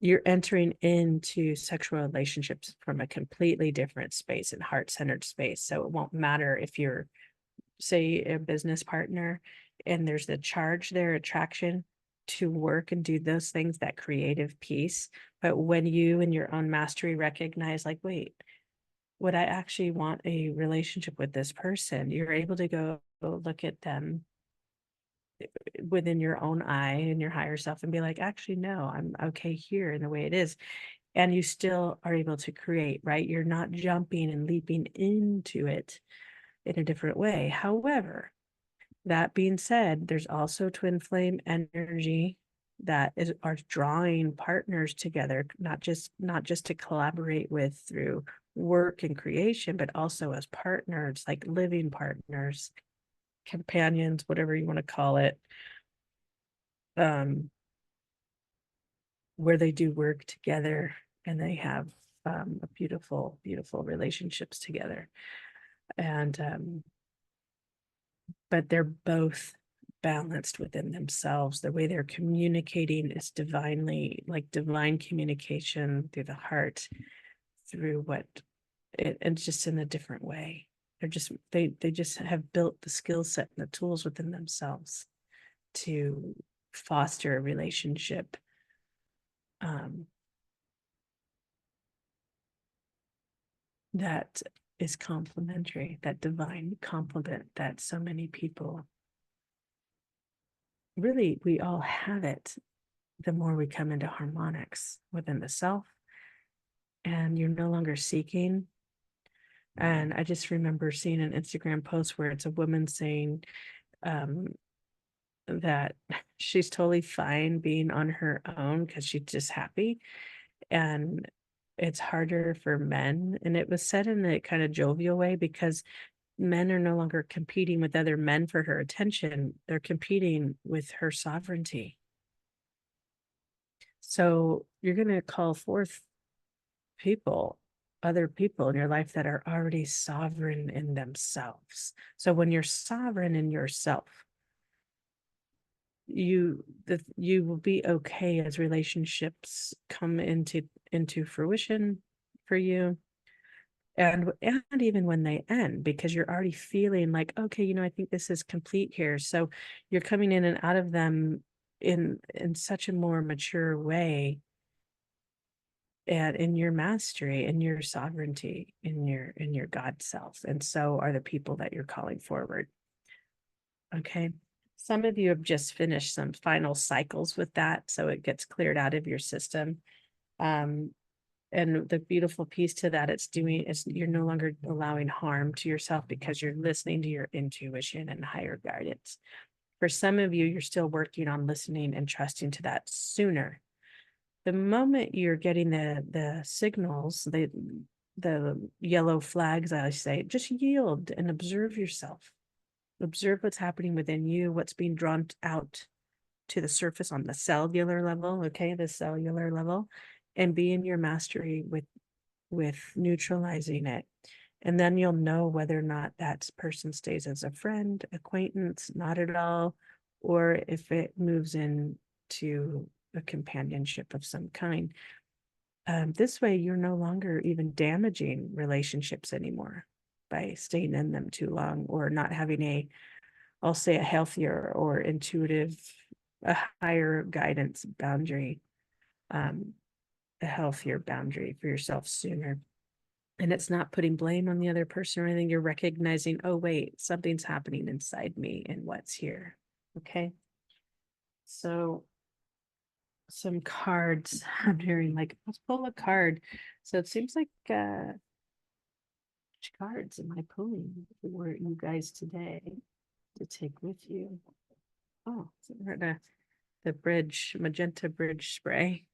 you're entering into sexual relationships from a completely different space and heart-centered space. So it won't matter if you're, say, a business partner and there's the charge there, attraction to work and do those things, that creative piece. But when you in your own mastery recognize, like, wait, would I actually want a relationship with this person? You're able to go look at them within your own eye and your higher self and be like, actually, no, I'm okay here in the way it is. And you still are able to create, right? You're not jumping and leaping into it in a different way. However, that being said, there's also twin flame energy that are drawing partners together, not just to collaborate with through work and creation, but also as partners, like living partners, companions, whatever you want to call it, um, where they do work together and they have a beautiful, beautiful relationships together. And but they're both balanced within themselves. The way they're communicating is divinely, like divine communication through the heart, through what it, and just in a different way. They're just they just have built the skill set and the tools within themselves to foster a relationship um, that is complementary, that divine complement that so many people really, we all have it the more we come into harmonics within the self, and you're no longer seeking. And I just remember seeing an Instagram post where it's a woman saying um, that she's totally fine being on her own because she's just happy. And it's harder for men. And it was said in a kind of jovial way because men are no longer competing with other men for her attention, they're competing with her sovereignty. So you're going to call forth people, other people in your life that are already sovereign in themselves. So when you're sovereign in yourself, you will be okay as relationships come into fruition for you, and even when they end, because you're already feeling like, okay, I think this is complete here. So you're coming in and out of them in such a more mature way, and in your mastery, in your sovereignty, in your God self. And so are the people that you're calling forward. Okay. Some of you have just finished some final cycles with that, so it gets cleared out of your system. Um, and the beautiful piece to that it's doing is you're no longer allowing harm to yourself because you're listening to your intuition and higher guidance. For some of you, you're still working on listening and trusting to that sooner. The moment you're getting the signals, the yellow flags, I say, just yield and observe yourself. Observe what's happening within you, what's being drawn out to the surface on the cellular level, okay, the cellular level, and be in your mastery with neutralizing it. And then you'll know whether or not that person stays as a friend, acquaintance, not at all, or if it moves into a companionship of some kind. This way, you're no longer even damaging relationships anymore by staying in them too long or not having I'll say, a healthier or intuitive, a higher guidance boundary, um, a healthier boundary for yourself sooner. And it's not putting blame on the other person or anything. You're recognizing, oh, wait, something's happening inside me and what's here. Okay. So some cards. I'm hearing like, let's pull a card. So it seems like which cards am I pulling for you guys today to take with you? Oh, the bridge, magenta bridge spray,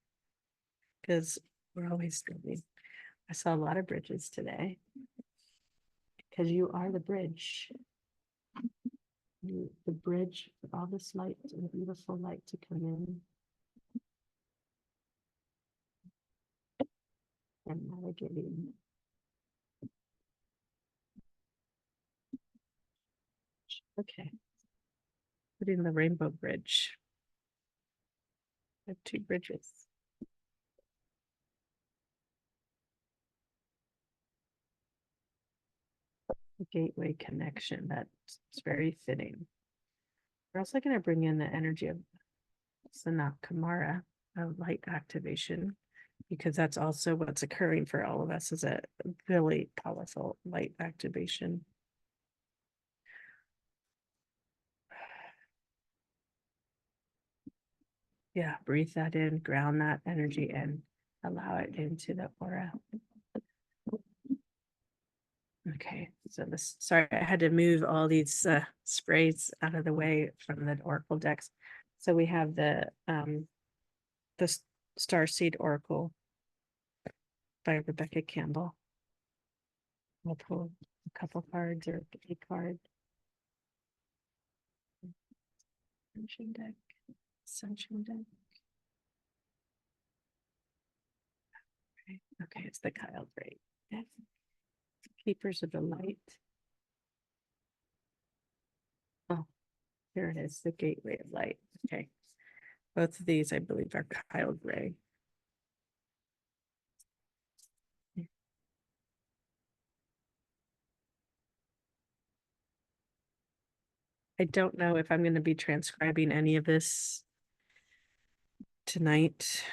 because we're always building. I saw a lot of bridges today because you are the bridge. The bridge for all this light and beautiful light to come in. and navigating. Okay. Putting the rainbow bridge. I have 2 bridges. The gateway connection. That's very fitting. We're also going to bring in the energy of Sanat Kumara, of light activation, because that's also what's occurring for all of us is a really powerful light activation. Yeah, breathe that in, ground that energy in, allow it into the aura. Okay, so this, sorry, I had to move all these sprays out of the way from the Oracle decks. So we have the Starseed Oracle by Rebecca Campbell. I'll pull a couple cards or a card. Ascension deck. Ascension deck. Okay, it's the Kyle Gray. Yeah. Keepers of the Light. Oh, here it is, the Gateway of Light. Okay. Both of these, I believe, are Kyle Gray. I don't know if I'm going to be transcribing any of this tonight.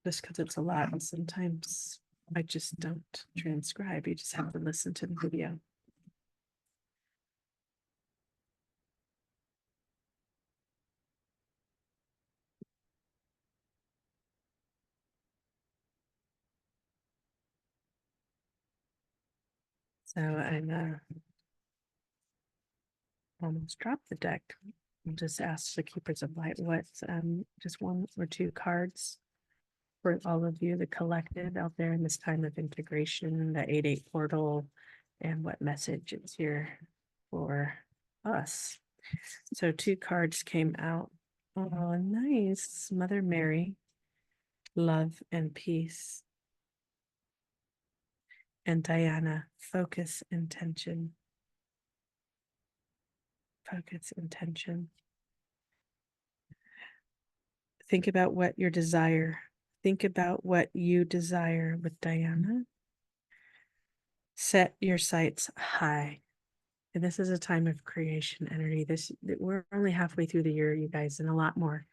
Just because it's a lot, and sometimes I just don't transcribe. You just have to listen to the video. So I'm almost dropped the deck. I'll just ask the Keepers of Light what's just 1 or 2 cards for all of you, the collective out there in this time of integration, the 8-8 portal, and what message is here for us. So 2 cards came out. Oh, nice. Mother Mary, love and peace. And Diana, focus, intention. Focus, intention. Think about what your desire. Think about what you desire with Diana. Set your sights high. And this is a time of creation energy. We're only halfway through the year, you guys, and a lot more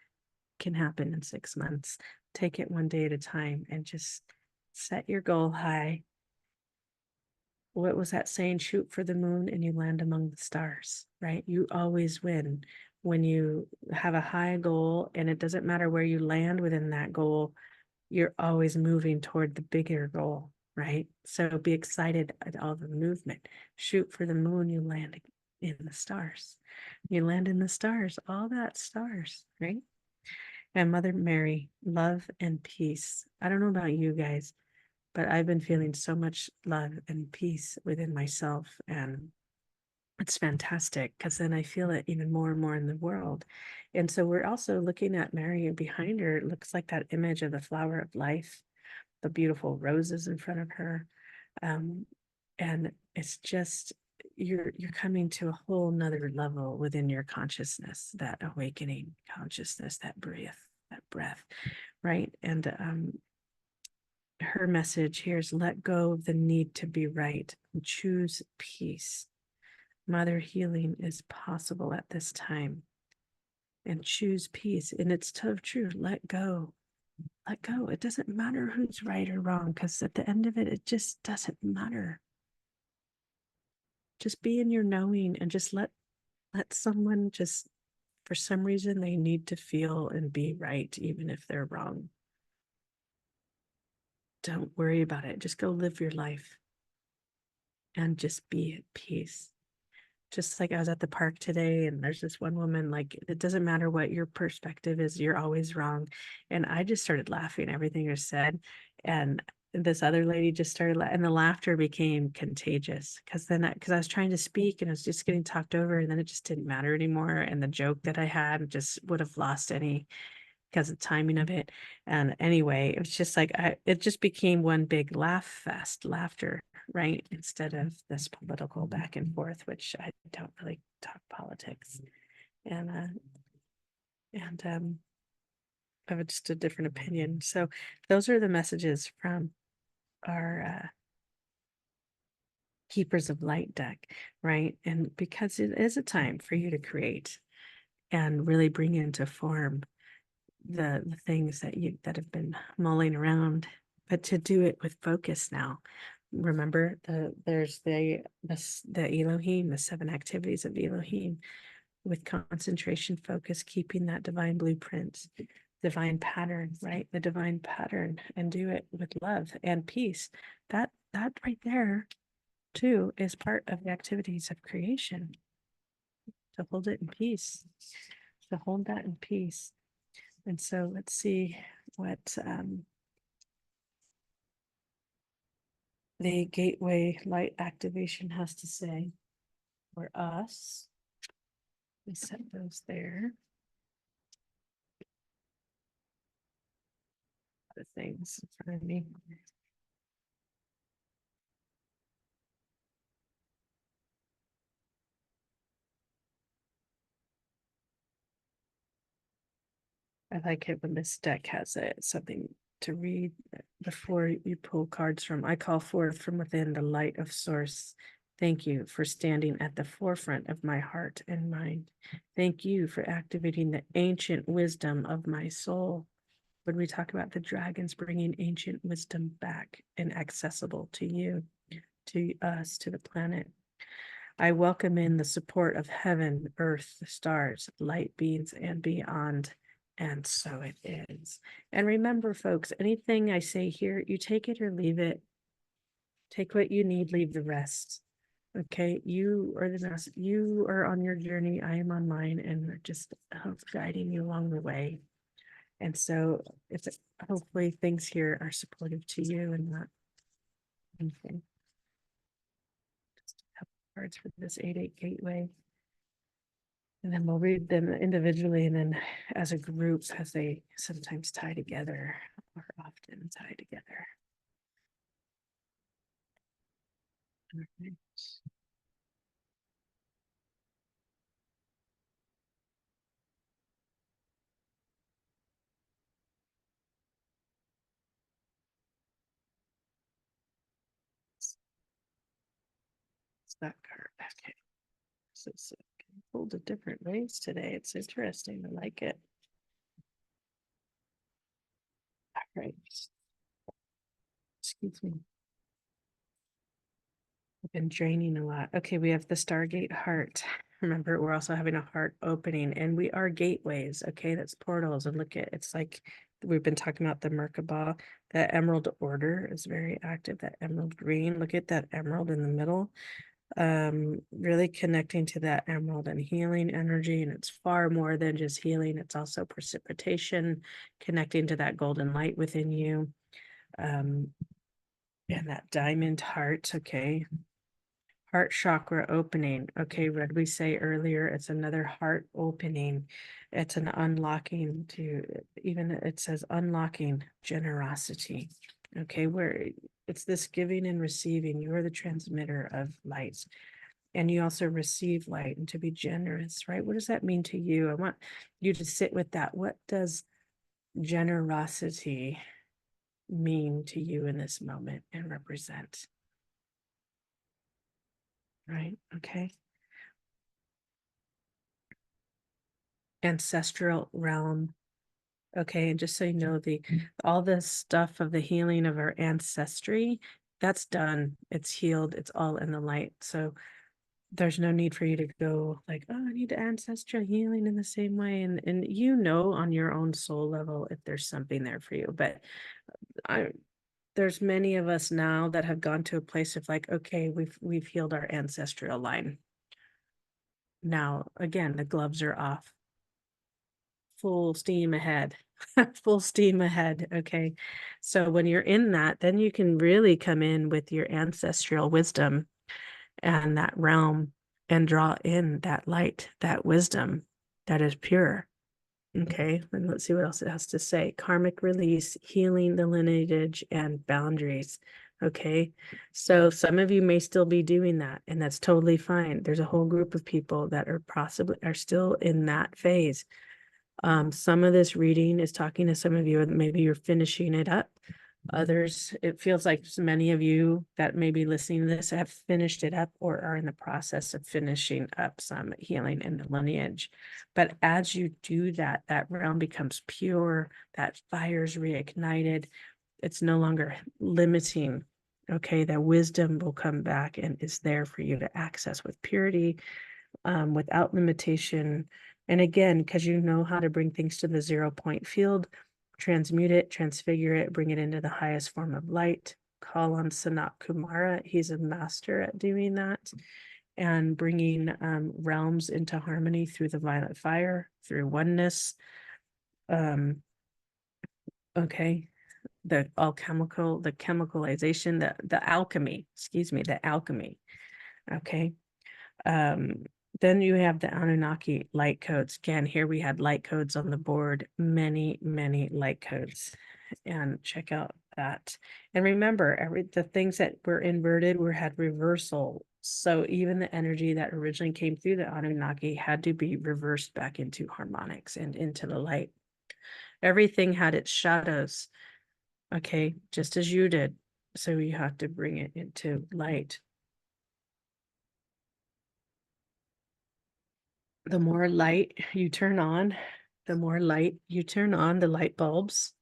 can happen in 6 months. Take it one day at a time and just set your goal high. What was that saying? Shoot for the moon and you land among the stars, right? You always win when you have a high goal, and it doesn't matter where you land within that goal, you're always moving toward the bigger goal, right? So be excited at all the movement. Shoot for the moon, you land in the stars. You land in the stars, all that stars, right? And Mother Mary, love and peace. I don't know about you guys, but I've been feeling so much love and peace within myself, and it's fantastic because then I feel it even more and more in the world. And so we're also looking at Mary, and behind her, it looks like that image of the flower of life, the beautiful roses in front of her. And it's just, you're coming to a whole nother level within your consciousness, that awakening consciousness, that breath, right? And her message here is let go of the need to be right and choose peace. Mother, healing is possible at this time, and choose peace. And it's so true. Let go. Let go. It doesn't matter who's right or wrong, because at the end of it, it just doesn't matter. Just be in your knowing, and just let someone, just for some reason, they need to feel and be right, even if they're wrong. Don't worry about it. Just go live your life and just be at peace. Just like I was at the park today, and there's this one woman, like, it doesn't matter what your perspective is, you're always wrong. And I just started laughing everything you said. And this other lady just started, and the laughter became contagious, because I was trying to speak and I was just getting talked over, and then it just didn't matter anymore. And the joke that I had just would have lost any because of the timing of it. And anyway, it was just like it just became one big laughter, right? Instead of this political back and forth, which I don't really talk politics. And I have just a different opinion. So those are the messages from our Keepers of Light deck, right? And because it is a time for you to create and really bring into form the things that have been mulling around, but to do it with focus now. Remember, there's the Elohim, the 7 activities of Elohim, with concentration, focus, keeping that divine blueprint, divine pattern, right? The divine pattern, and do it with love and peace. That right there too is part of the activities of creation, to hold it in peace, to hold that in peace. And so let's see what the gateway light activation has to say for us. We set those there. The things in front of me. I like it when this deck has something to read before you pull cards from. I call forth from within the light of source. Thank you for standing at the forefront of my heart and mind. Thank you for activating the ancient wisdom of my soul. When we talk about the dragons bringing ancient wisdom back and accessible to you, to us, to the planet. I welcome in the support of heaven, earth, the stars, light beings, and beyond. And so it is. And remember, folks, anything I say here, you take it or leave it. Take what you need, leave the rest. Okay, you are the best. You are on your journey. I am on mine, and we're just guiding you along the way. And so it's hopefully things here are supportive to you and not anything. Just a couple cards for this 8/8 gateway. And then we'll read them individually and then as a group, as they sometimes tie together or often tie together. All right. It's that card. Okay. So it's pulled in different ways today. It's interesting. I like it. All right. Excuse me. I've been draining a lot. Okay, we have the Stargate heart. Remember, we're also having a heart opening, and we are gateways. Okay, that's portals. And look at it's like we've been talking about the Merkaba. That emerald order is very active. That emerald green. Look at that emerald in the middle. Really connecting to that emerald and healing energy. And it's far more than just healing. It's also precipitation, connecting to that golden light within you. And that diamond heart. Okay. Heart chakra opening. Okay, what did we say earlier? It's another heart opening. It's an unlocking to, even it says unlocking generosity. Okay, where it's this giving and receiving. You are the transmitter of light. And you also receive light and to be generous, right? What does that mean to you? I want you to sit with that. What does generosity mean to you in this moment and represent? Right, okay. Ancestral realm. Okay, and just so you know, all the stuff of the healing of our ancestry, that's done. It's healed. It's all in the light. So there's no need for you to go like, oh, I need ancestral healing in the same way. And you know on your own soul level if there's something there for you. But there's many of us now that have gone to a place of like, okay, we've healed our ancestral line. Now, again, the gloves are off. Full steam ahead. Full steam ahead. Okay. So when you're in that, then you can really come in with your ancestral wisdom and that realm and draw in that light, that wisdom that is pure. Okay, and let's see what else it has to say. Karmic release, healing the lineage, and boundaries. Okay, so some of you may still be doing that, and that's totally fine. There's a whole group of people that are still in that phase. Some of this reading is talking to some of you, and maybe you're finishing it up. Others, it feels like many of you that may be listening to this have finished it up or are in the process of finishing up some healing in the lineage. But as you do that, that realm becomes pure, that fire's reignited. It's no longer limiting. Okay, that wisdom will come back and is there for you to access with purity, without limitation. And again, because you know how to bring things to the 0 point field, transmute it, transfigure it, bring it into the highest form of light. Call on Sanat Kumara. He's a master at doing that and bringing realms into harmony through the violet fire, through oneness. Okay, the alchemical, the chemicalization, the alchemy, excuse me, the alchemy. Okay. Then you have the Anunnaki light codes. Again, here we had light codes on the board, many, many light codes. And check out that. And remember, the things that were inverted had reversal. So even the energy that originally came through the Anunnaki had to be reversed back into harmonics and into the light. Everything had its shadows, okay, just as you did. So you have to bring it into light. The more light you turn on, the more light you turn on the light bulbs,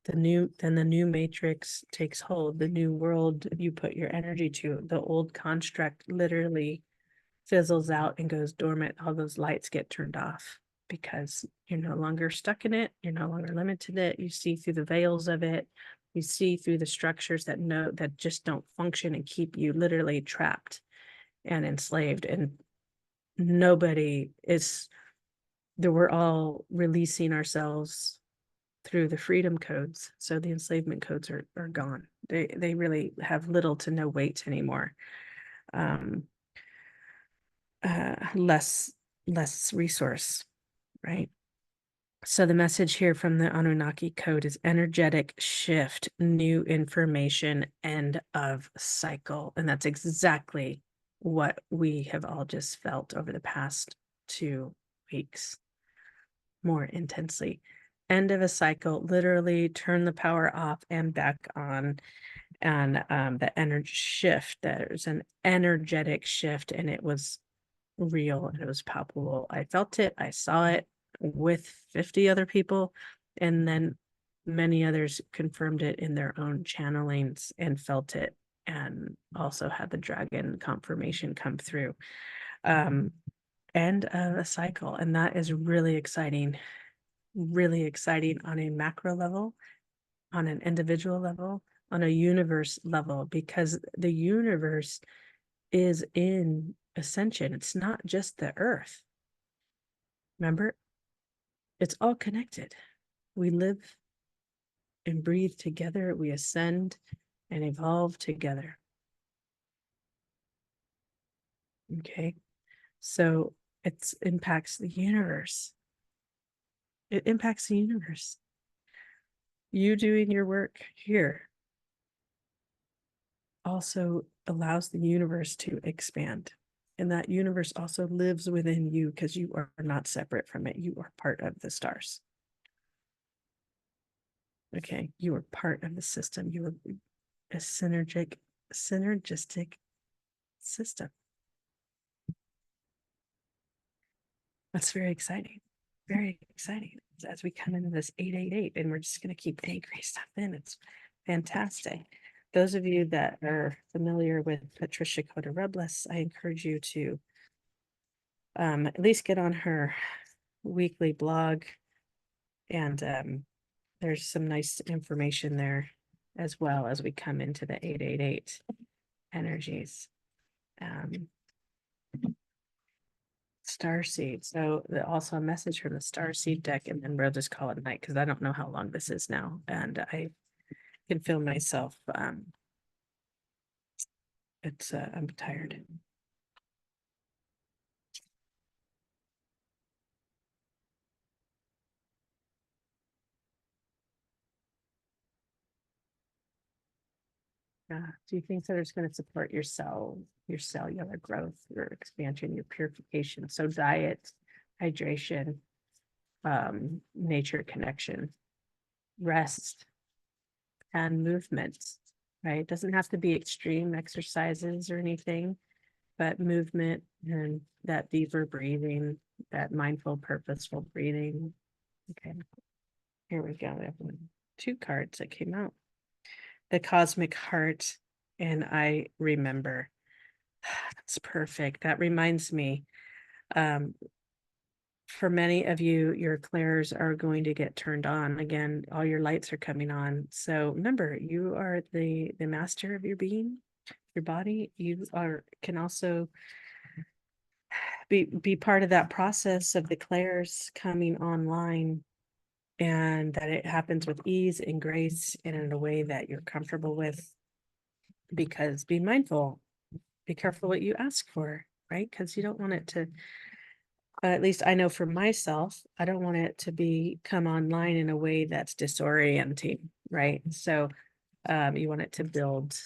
then the new matrix takes hold, the new world you put your energy to. The old construct literally fizzles out and goes dormant. All those lights get turned off because you're no longer stuck in it. You're no longer limited it. You see through the veils of it. You see through the structures that just don't function and keep you literally trapped and enslaved. And nobody is we're all releasing ourselves through the freedom codes. So the enslavement codes are gone. They really have little to no weight anymore. Less resource, right? So the message here from the Anunnaki code is energetic shift, new information, end of cycle. And that's exactly what we have all just felt over the past 2 weeks, more intensely. End of a cycle, literally turn the power off and back on. And the energy shift, there's an energetic shift, and it was real and it was palpable. I felt it, I saw it with 50 other people, and then many others confirmed it in their own channelings and felt it, and also had the dragon confirmation come through. End of a cycle, and that is really exciting on a macro level, on an individual level, on a universe level, because the universe is in ascension. It's not just the earth. Remember, it's all connected. We live and breathe together. We ascend and evolve together. Okay. So it impacts the universe. It impacts the universe. You doing your work here also allows the universe to expand. And that universe also lives within you because you are not separate from it. You are part of the stars. Okay. You are part of the system. You are a synergistic system. That's very exciting. Very exciting. As we come into this 888, and we're just going to keep anchoring stuff in. It's fantastic. Those of you that are familiar with Patricia Cota Robles, I encourage you to at least get on her weekly blog, and there's some nice information there as well as we come into the 888 energies. Starseed. So also a message from the Starseed deck, and then we'll just call it night because I don't know how long this is now, and I can feel myself. I'm tired. Do you think that it's going to support your cellular growth, your expansion, your purification? So diet, hydration, nature connection, rest, and movement, right? It doesn't have to be extreme exercises or anything, but movement and that deeper breathing, that mindful, purposeful breathing. Okay, here we go. We have 2 cards that came out. The cosmic heart, and I remember. That's perfect. That reminds me, for many of you, your clairs are going to get turned on again. All your lights are coming on. So remember, you are the master of your being, your body. You can also be part of that process of the clairs coming online, and that it happens with ease and grace and in a way that you're comfortable with. Because be mindful, be careful what you ask for, right? Because you don't want it to, at least I know for myself, I don't want it to come online in a way that's disorienting, right? So you want it to build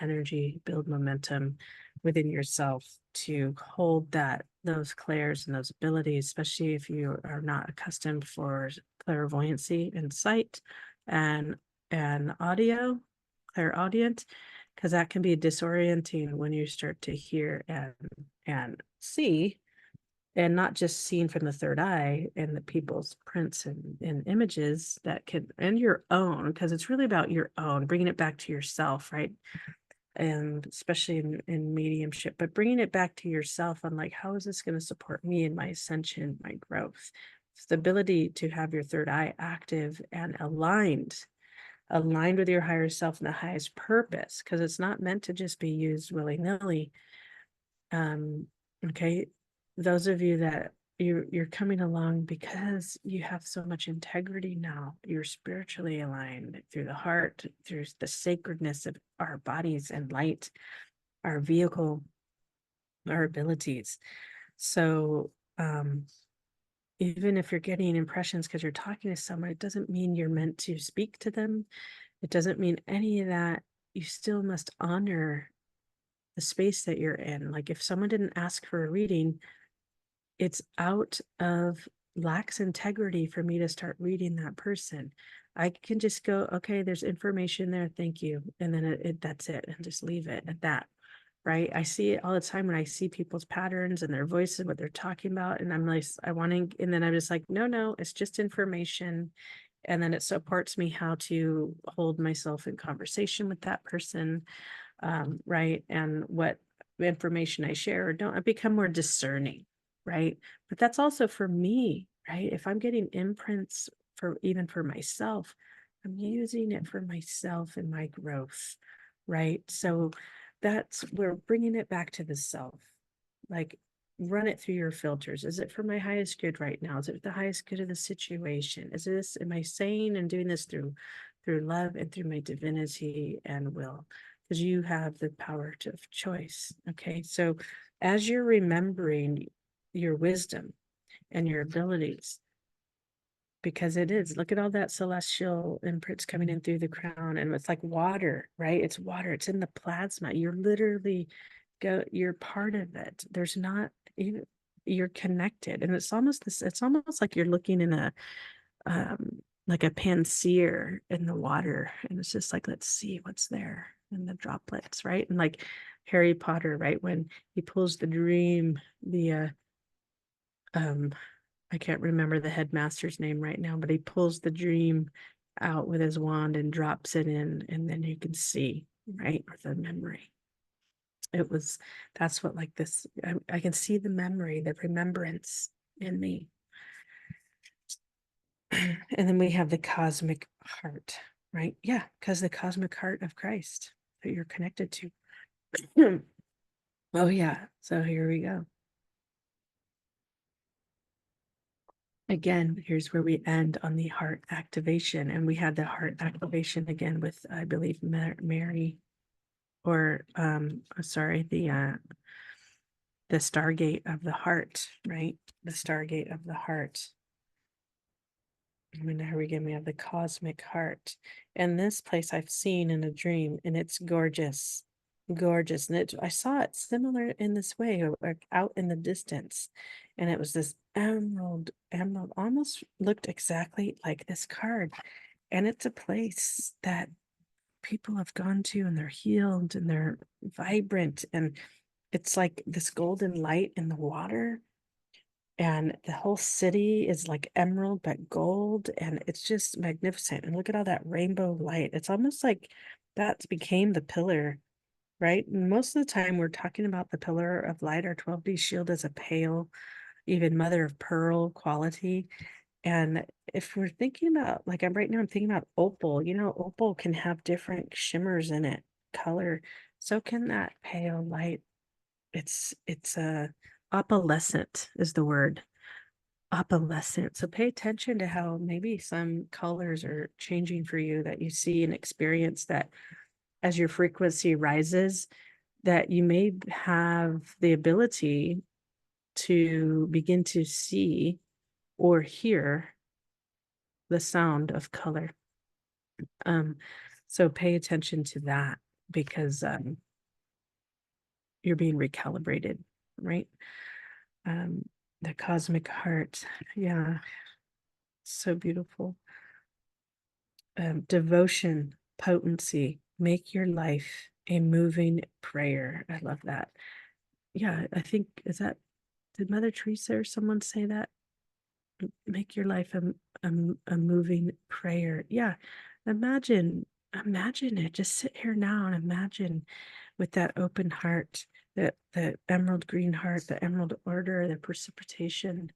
energy, build momentum within yourself to hold those clairs and those abilities, especially if you are not accustomed for clairvoyancy and sight and audio, clairaudient, because that can be disorienting when you start to hear and see, and not just seen from the third eye and the people's prints and images that could, and your own, because it's really about your own, bringing it back to yourself, right? And especially in mediumship, but bringing it back to yourself on like, how is this going to support me in my ascension, my growth? It's the ability to have your third eye active and aligned with your higher self and the highest purpose, because it's not meant to just be used willy-nilly. Okay, those of you that you're coming along because you have so much integrity now. You're spiritually aligned through the heart, through the sacredness of our bodies and light, our vehicle, our abilities. So even if you're getting impressions because you're talking to someone, it doesn't mean you're meant to speak to them. It doesn't mean any of that. You still must honor the space that you're in. Like if someone didn't ask for a reading, it's out of lax integrity for me to start reading that person. I can just go, okay, there's information there, thank you, and then that's it, and just leave it at that, right? I see it all the time when I see people's patterns and their voices, what they're talking about, and I'm like, and then I'm just like, no, it's just information, and then it supports me how to hold myself in conversation with that person, right? And what information I share or don't, I become more discerning, right? But that's also for me, right? If I'm getting imprints even for myself, I'm using it for myself and my growth, right? So we're bringing it back to the self. Like, run it through your filters. Is it for my highest good right now? Is it the highest good of the situation? Am I saying and doing this through love and through my divinity and will? Because you have the power of choice. Okay, so as you're remembering your wisdom and your abilities, because it is, look at all that celestial imprints coming in through the crown, and it's like water, right? It's water, it's in the plasma. You're part of it. There's not even, you're connected, and it's almost like you're looking in like a panseer in the water, and it's just like, let's see what's there in the droplets, right? And like Harry Potter, right, when he pulls the dream, I can't remember the headmaster's name right now, but he pulls the dream out with his wand and drops it in, and then you can see, right, or the memory. That's what, like this, I can see the memory, the remembrance in me. And then we have the cosmic heart, right? Yeah, because the cosmic heart of Christ that you're connected to. Oh, yeah. So here we go. Again, here's where we end on the heart activation. And we had the heart activation again with, I believe, Mary, or sorry, the Stargate of the heart, right? The Stargate of the heart. I mean, here again, we have the cosmic heart. And this place I've seen in a dream, and it's gorgeous. Gorgeous. And I saw it similar in this way, like out in the distance. And it was this emerald, almost looked exactly like this card. And it's a place that people have gone to and they're healed and they're vibrant. And it's like this golden light in the water, and the whole city is like emerald but gold, and it's just magnificent. And look at all that rainbow light. It's almost like that became the pillar, right? And most of the time we're talking about the pillar of light. Our 12D shield is a pale, even mother of pearl quality. And if we're thinking about, like, I'm right now, I'm thinking about opal. Opal can have different shimmers in it, color. So can that pale light. It's a opalescent is the word. Opalescent. So pay attention to how maybe some colors are changing for you, that you see and experience, that as your frequency rises, that you may have the ability to begin to see or hear the sound of color. So pay attention to that, because you're being recalibrated, right? The cosmic heart. Yeah, so beautiful. Devotion, potency, make your life a moving prayer. I love that. Yeah, I think, did Mother Teresa or someone say that? Make your life a moving prayer. Yeah, imagine it. Just sit here now and imagine, with that open heart, the emerald green heart, the emerald order, the precipitation.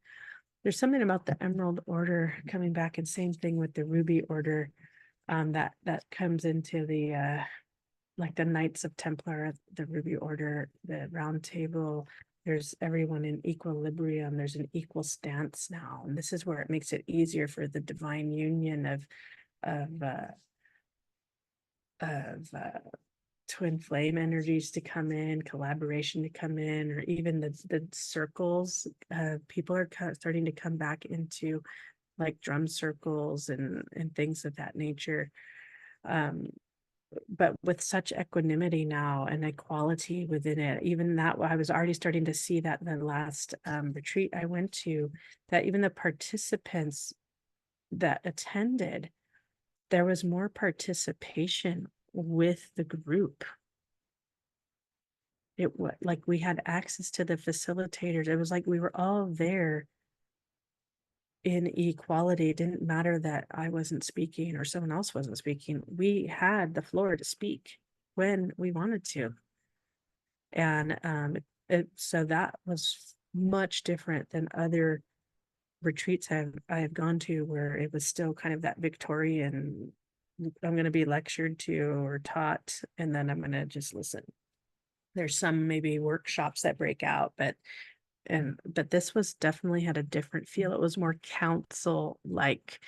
There's something about the emerald order coming back, and same thing with the ruby order, that comes into the like the Knights of Templar, the ruby order, the round table. There's everyone in equilibrium. There's an equal stance now, and this is where it makes it easier for the divine union of uh, of twin flame energies to come in, collaboration to come in, or even the circles. People are starting to come back into, like, drum circles and things of that nature. But with such equanimity now and equality within it, even that, I was already starting to see that in the last retreat I went to, that even the participants that attended, there was more participation with the group. It was like we had access to the facilitators. It was like we were all there in equality. It didn't matter that I wasn't speaking or someone else wasn't speaking. We had the floor to speak when we wanted to. And so that was much different than other retreats I have gone to, where it was still kind of that Victorian, I'm going to be lectured to or taught, and then I'm going to just listen. There's some maybe workshops that break out, but this was definitely had a different feel. It was more council like.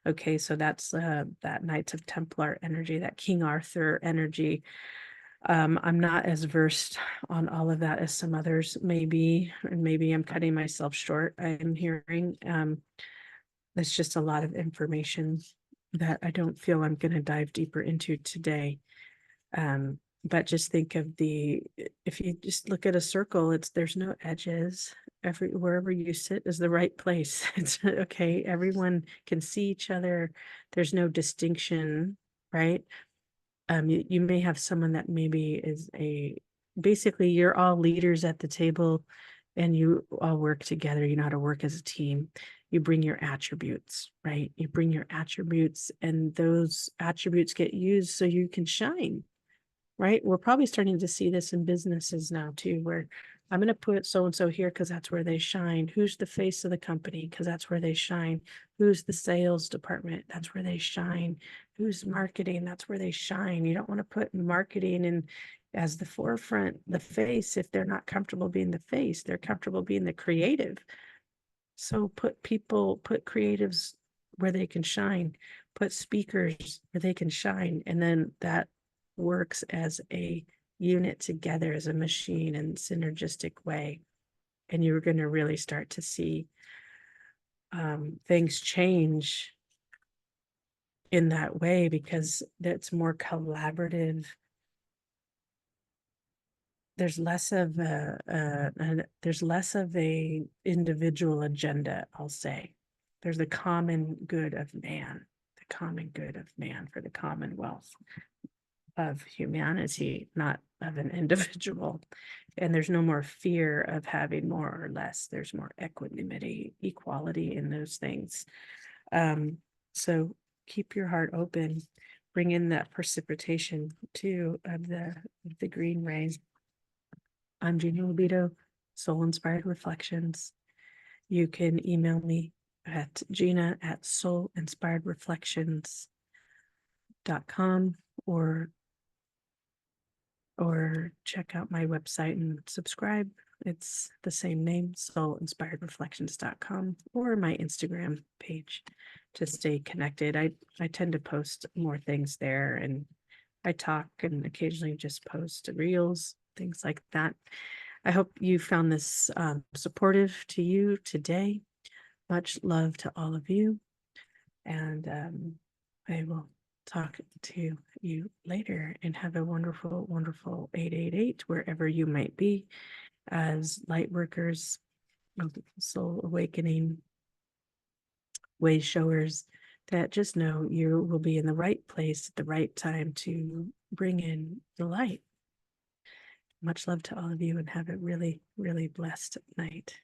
Okay, so that's that Knights of Templar energy, that King Arthur energy. I'm not as versed on all of that as some others may be, and maybe I'm cutting myself short. I'm hearing there's just a lot of information that I don't feel I'm going to dive deeper into today. But just think of if you just look at a circle, there's no edges. Wherever you sit is the right place. It's okay. Everyone can see each other. There's no distinction, right? You may have someone that maybe is basically you're all leaders at the table, and you all work together. You know how to work as a team. You bring your attributes, right? You bring your attributes, and those attributes get used so you can shine, right? We're probably starting to see this in businesses now too, where I'm going to put so-and-so here because that's where they shine. Who's the face of the company? Because that's where they shine. Who's the sales department? That's where they shine. Who's marketing? That's where they shine. You don't want to put marketing in as the forefront, the face, if they're not comfortable being the face. They're comfortable being the creative. So put creatives where they can shine, put speakers where they can shine, and then that works as a unit together, as a machine in synergistic way. And you're going to really start to see things change in that way, because it's more collaborative. There's less of a individual agenda, I'll say. There's the common good of man, for the commonwealth of humanity, not of an individual. And there's no more fear of having more or less. There's more equanimity, equality in those things. So keep your heart open. Bring in that precipitation too of the green rays. I'm Gina Libido, Soul Inspired Reflections. You can email me at gina@soulinspiredreflections.com, or check out my website and subscribe. It's the same name, soulinspiredreflections.com, or my Instagram page to stay connected. I tend to post more things there, and I talk and occasionally just post reels, things like that. I hope you found this supportive to you today. Much love to all of you, and I will talk to you later, and have a wonderful, wonderful 888 wherever you might be, as light workers, soul awakening, way showers, that just know you will be in the right place at the right time to bring in the light. Much love to all of you, and have a really, really blessed night.